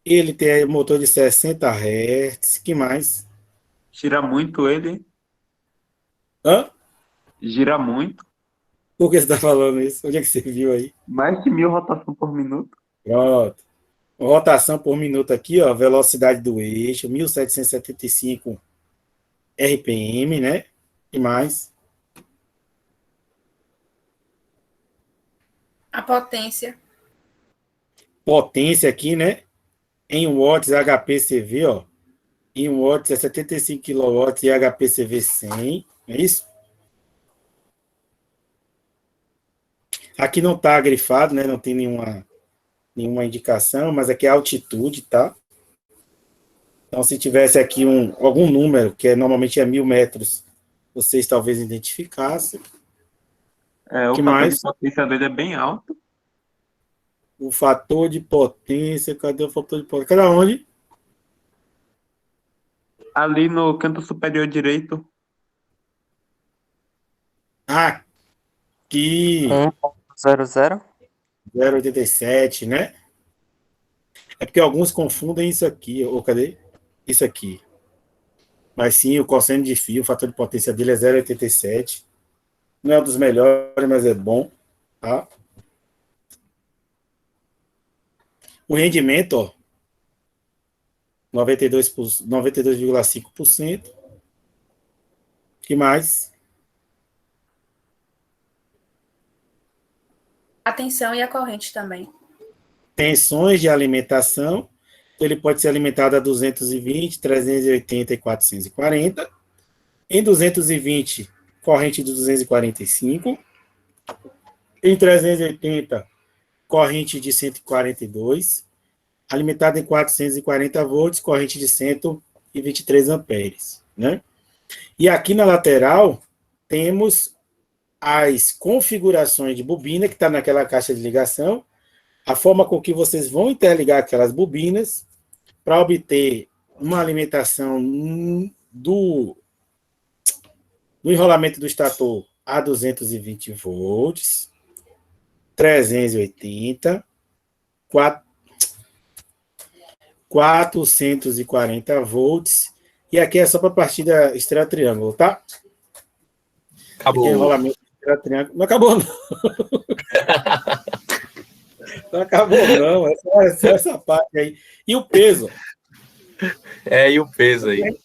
Ele tem motor de 60 Hz. Que mais?
Gira muito ele.
Hã?
Gira muito.
Por que você está falando isso? Onde é que você viu aí?
Mais de 1000 rotações por minuto.
Pronto. Rotação por minuto aqui, ó. Velocidade do eixo, 1775 RPM, né? E mais?
A potência.
Potência aqui, né? Em watts, HPCV, ó. Em watts é 75 kW e HPCV 100. É isso? Aqui não está grifado, né? Não tem nenhuma indicação, mas aqui é a altitude, tá? Então, se tivesse aqui algum número, que normalmente é 1000 metros, vocês talvez identificassem.
O
que
fator
mais?
de potência dele é bem alto.
O fator de potência, cadê o fator de potência? Cadê onde?
Ali no canto superior direito.
Aqui,
1.00.
0,87, né? É porque alguns confundem isso aqui, ou cadê? Isso aqui. Mas sim, o cosseno de fio, o fator de potência dele é 0,87. Não é um dos melhores, mas é bom, tá? O rendimento, ó, 92,5%. O que mais?
A tensão e a corrente também.
Tensões de alimentação. Ele pode ser alimentado a 220, 380 e 440. Em 220, corrente de 245. Em 380, corrente de 142. Alimentado em 440 volts, corrente de 123 amperes, né? E aqui na lateral, temos as configurações de bobina, que está naquela caixa de ligação, a forma com que vocês vão interligar aquelas bobinas para obter uma alimentação do enrolamento do estator a 220 volts, 380, 440 volts, e aqui é só para a partida estrela triângulo, tá?
Acabou.
Enrolamento estrela triângulo. Não acabou, não. Não acabou, não. É só essa parte aí. E o peso?
E o peso aí?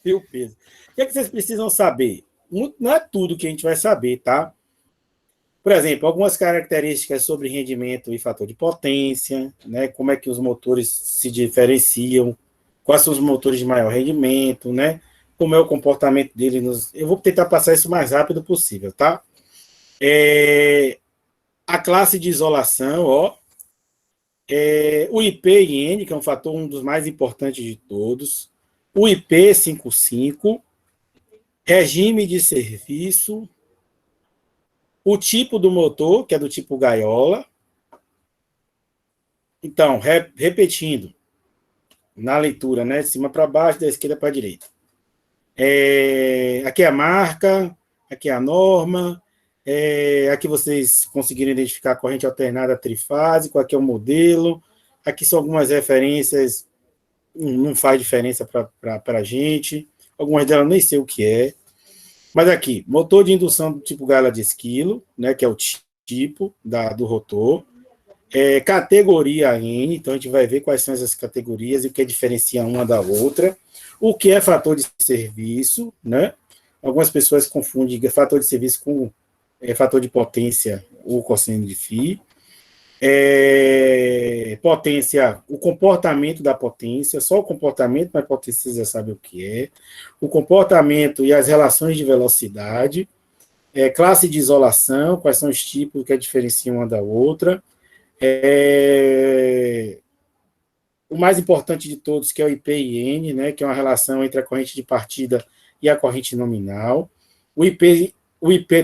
E o peso? O que é que vocês precisam saber? Não é tudo que a gente vai saber, tá? Por exemplo, algumas características sobre rendimento e fator de potência, né? Como é que os motores se diferenciam, quais são os motores de maior rendimento, né? Como é o comportamento dele. Eu vou tentar passar isso o mais rápido possível, tá? A classe de isolação, ó. O IP/N, que é um dos mais importantes de todos. O IP55. Regime de serviço. O tipo do motor, que é do tipo gaiola. Então, repetindo, na leitura, né? De cima para baixo, da esquerda para a direita. Aqui é a marca, aqui é a norma, aqui vocês conseguiram identificar a corrente alternada trifásico, aqui é o modelo, aqui são algumas referências, não faz diferença para a gente, algumas delas nem sei o que é. Mas aqui, motor de indução do tipo gaiola de esquilo, né, que é o tipo do rotor. Categoria N, então a gente vai ver quais são essas categorias e o que diferencia uma da outra. O que é fator de serviço, né? Algumas pessoas confundem fator de serviço com fator de potência ou cosseno de φ. Potência, o comportamento da potência, só o comportamento, mas potência você já sabe o que é. O comportamento e as relações de velocidade. Classe de isolação, quais são os tipos que diferenciam uma da outra. O mais importante de todos, que é o IP e N, né, que é uma relação entre a corrente de partida e a corrente nominal. O IP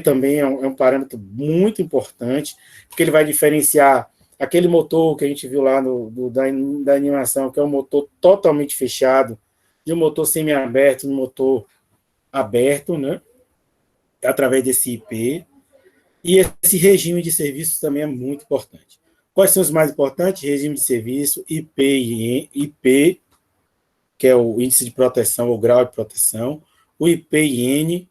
também é um parâmetro muito importante, porque ele vai diferenciar aquele motor que a gente viu lá da animação, que é um motor totalmente fechado, de um motor semi-aberto, um motor aberto, né, através desse IP. E esse regime de serviços também é muito importante. Quais são os mais importantes? Regime de serviço, IP, que é o índice de proteção, ou grau de proteção, o IPN,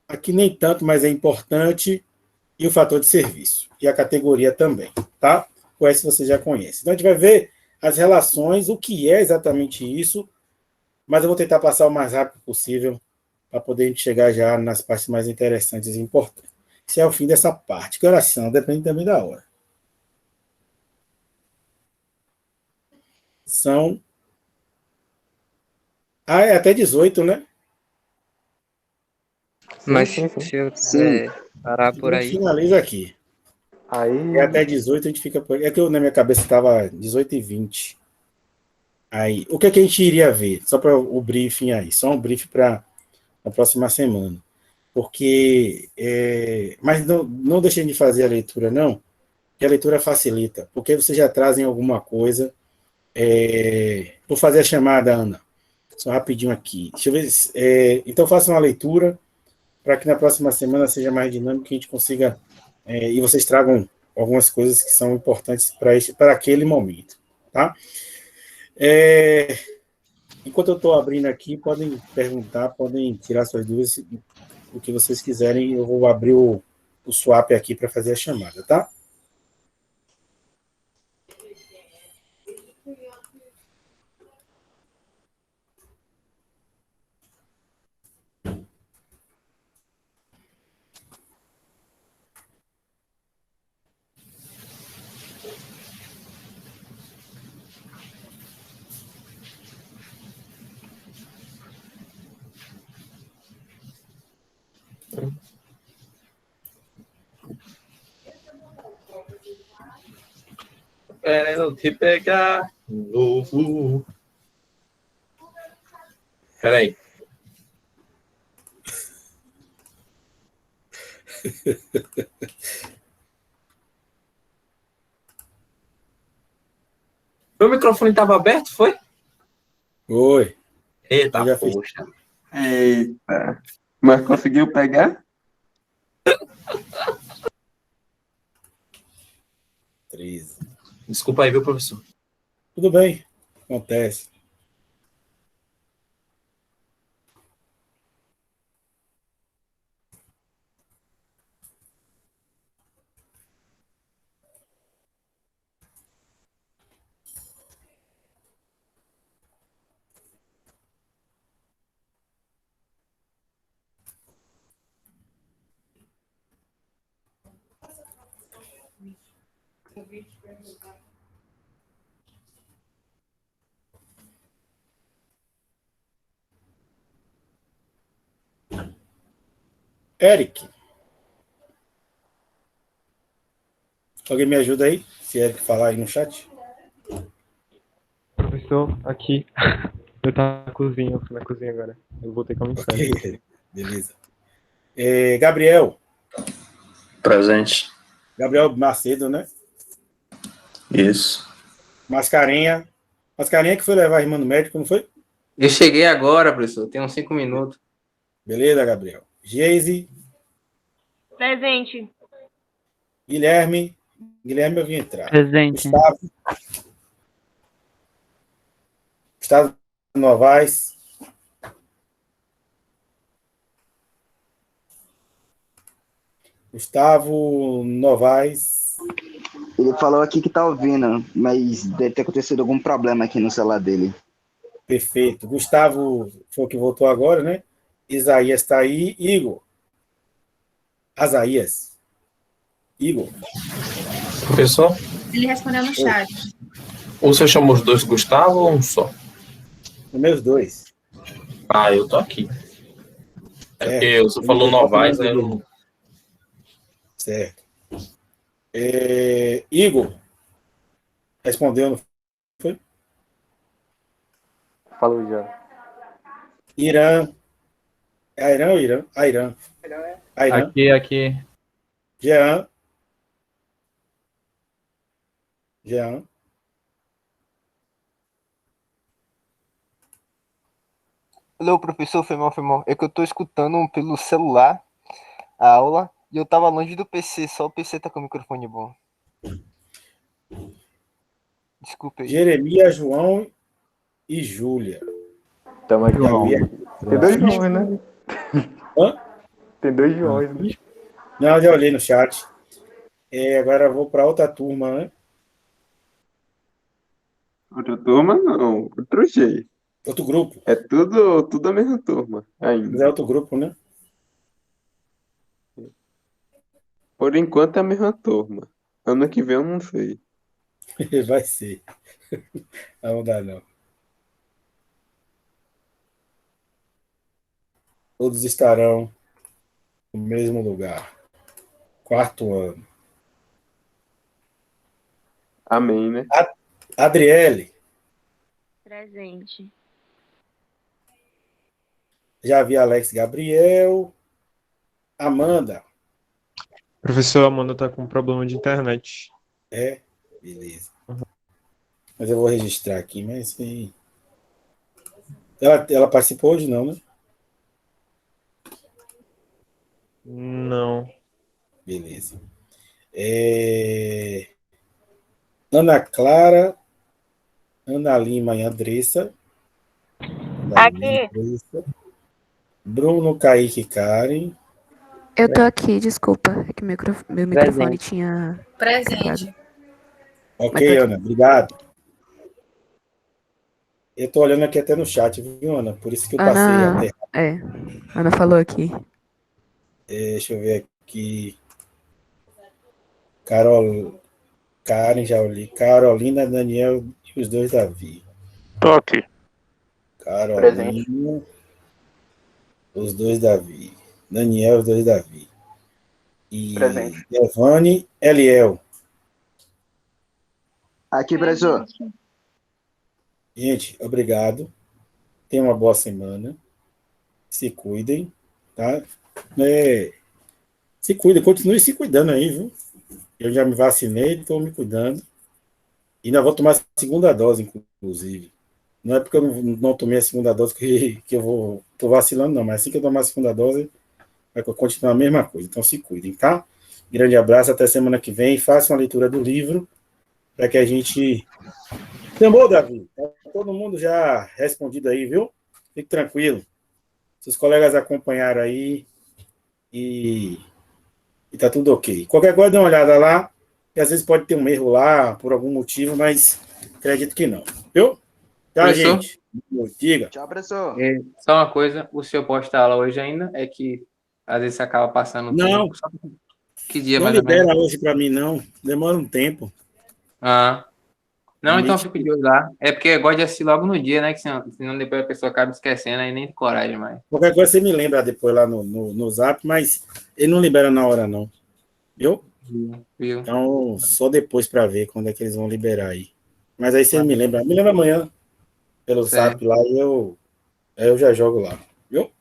aqui nem tanto, mas é importante, e o fator de serviço, e a categoria também, tá? O S você já conhece. Então, a gente vai ver as relações, o que é exatamente isso, mas eu vou tentar passar o mais rápido possível, para poder chegar já nas partes mais interessantes e importantes. Esse é o fim dessa parte. Que oração, depende também da hora. São... é até 18, né?
Mas
Sim, sim.
se eu
Sim.
quiser parar
A
por
gente
aí,
finaliza aqui.
Aí.
Até 18 a gente fica por... É que na minha cabeça estava 18 e 20. Aí, o que a gente iria ver? Só para o briefing aí. Só um briefing para a próxima semana. Porque... Mas não deixem de fazer a leitura, não. Que a leitura facilita. Porque vocês já trazem alguma coisa. Vou fazer a chamada, Ana. Só rapidinho aqui. Deixa eu ver. Então, façam uma leitura para que na próxima semana seja mais dinâmico, que a gente consiga, e vocês tragam algumas coisas que são importantes para aquele momento. Tá? Enquanto eu estou abrindo aqui, podem perguntar, podem tirar suas dúvidas, o que vocês quiserem. Eu vou abrir o swap aqui para fazer a chamada, tá?
Querendo te pegar de novo. Peraí. Meu microfone estava aberto, foi?
Oi.
Eita,
Eu já fiz.
poxa.
Eita. Mas conseguiu pegar?
13.
Desculpa aí, viu, professor?
Tudo bem. Acontece. Eric. Alguém me ajuda aí? Se Eric falar aí no chat.
Professor, aqui. Eu tava na cozinha, eu fui na cozinha agora. Eu voltei com a mensagem.
Ok, beleza. Gabriel.
Presente.
Gabriel Macedo, né?
Isso.
Mascarenha. Mascarenha que foi levar a irmã no médico, não foi?
Eu cheguei agora, professor. Tem uns 5 minutos.
Beleza, Gabriel. Geise.
Presente.
Guilherme. Guilherme, eu vim entrar.
Presente.
Gustavo Novaes. Gustavo Novaes.
Ele falou aqui que tá ouvindo, mas deve ter acontecido algum problema aqui no celular dele.
Perfeito. Gustavo foi o que voltou agora, né? Isaías está aí. Igor. Asaías. Igor.
Professor,
Ele respondeu no chat.
o senhor chamou os dois Gustavo ou um só?
Os meus dois.
Ah, eu tô aqui. É porque você falou Novaes, aí eu não...
Certo. Igor. Respondeu, não foi?
Falou já.
Irã. É Airã ou Irã? Airã. Airã.
Aqui.
Jean. Jean.
Alô, professor, foi mal. É que eu tô escutando pelo celular a aula e eu tava longe do PC, só o PC tá com o microfone bom. Desculpa aí.
Jeremias, João e Júlia.
Tamo aqui, João. Tem dois Joões, né?
Hã?
Tem dois Joões, né?
Não, já olhei no chat. Agora eu vou para outra turma, né?
Outra turma, não. Outro jeito.
Outro grupo.
É tudo a mesma turma ainda.
Mas é outro grupo, né?
Por enquanto é a mesma turma. Ano que vem eu não sei.
Vai ser. Não dá, não. Todos estarão no mesmo lugar. 4º ano.
Amém, né?
Adriele.
Presente.
Já vi Alex Gabriel. Amanda.
Professor, a Amanda tá com problema de internet.
Beleza. Mas eu vou registrar aqui, mas sim. Ela participou hoje, não, né?
Não.
Beleza. Ana Clara, Ana Lima e Andressa.
Aqui.
Bruno, Kaique e Karen.
Eu tô aqui, desculpa. É que meu microfone tinha.
Presente.
Ok, Ana, obrigado. Eu tô olhando aqui até no chat, viu, Ana? Por isso que eu passei até.
Ana falou aqui.
Deixa eu ver aqui. Karen, já olhei. Carolina, Daniel e os dois Davi.
Tô aqui.
Carolina, os dois Davi. Daniel, os dois Davi. E Giovanni, Eliel.
Aqui, professor.
Gente, obrigado. Tenham uma boa semana. Se cuidem, tá? Se cuidem, continue se cuidando aí, viu? Eu já me vacinei, estou me cuidando. E ainda vou tomar a segunda dose, inclusive. Não é porque eu não tomei a segunda dose que eu tô vacilando, não. Mas assim que eu tomar a segunda dose, vai continuar a mesma coisa. Então se cuidem, tá? Grande abraço, até semana que vem. Façam a leitura do livro para que a gente... Chamou, Davi? Tá todo mundo já respondido aí, viu? Fique tranquilo. Seus colegas acompanharam aí e tá tudo ok. Qualquer coisa, dê uma olhada lá, que às vezes pode ter um erro lá, por algum motivo, mas acredito que não. Viu? Tchau,
Professor?
gente. Diga.
Tchau, professor.
Só uma coisa, o senhor posta aula hoje ainda? É que às vezes você acaba passando
Não.
tempo. Que dia
Não
mais ou menos?
libera hoje para mim, não. Demora um tempo.
Não, então fica de olho lá. É porque eu gosto de assistir logo no dia, né? Que senão depois a pessoa acaba esquecendo, aí nem tem coragem mais.
Qualquer coisa você me lembra depois lá no Zap, mas ele não libera na hora, não. Viu?
Viu?
Então, só depois para ver quando é que eles vão liberar aí. Mas aí você me lembra. Me lembra amanhã pelo Zap lá e eu já jogo lá. Viu?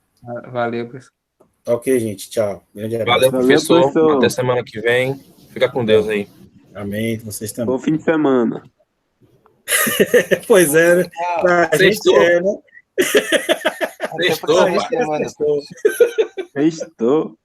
Valeu, professor.
Ok, gente. Tchau. Grande abraço.
Valeu, professor. Até semana que vem. Fica com Deus aí.
Amém. Vocês também.
Bom fim de semana.
Pois é, né? Pra gente é, né?
Sextou,
Sextou.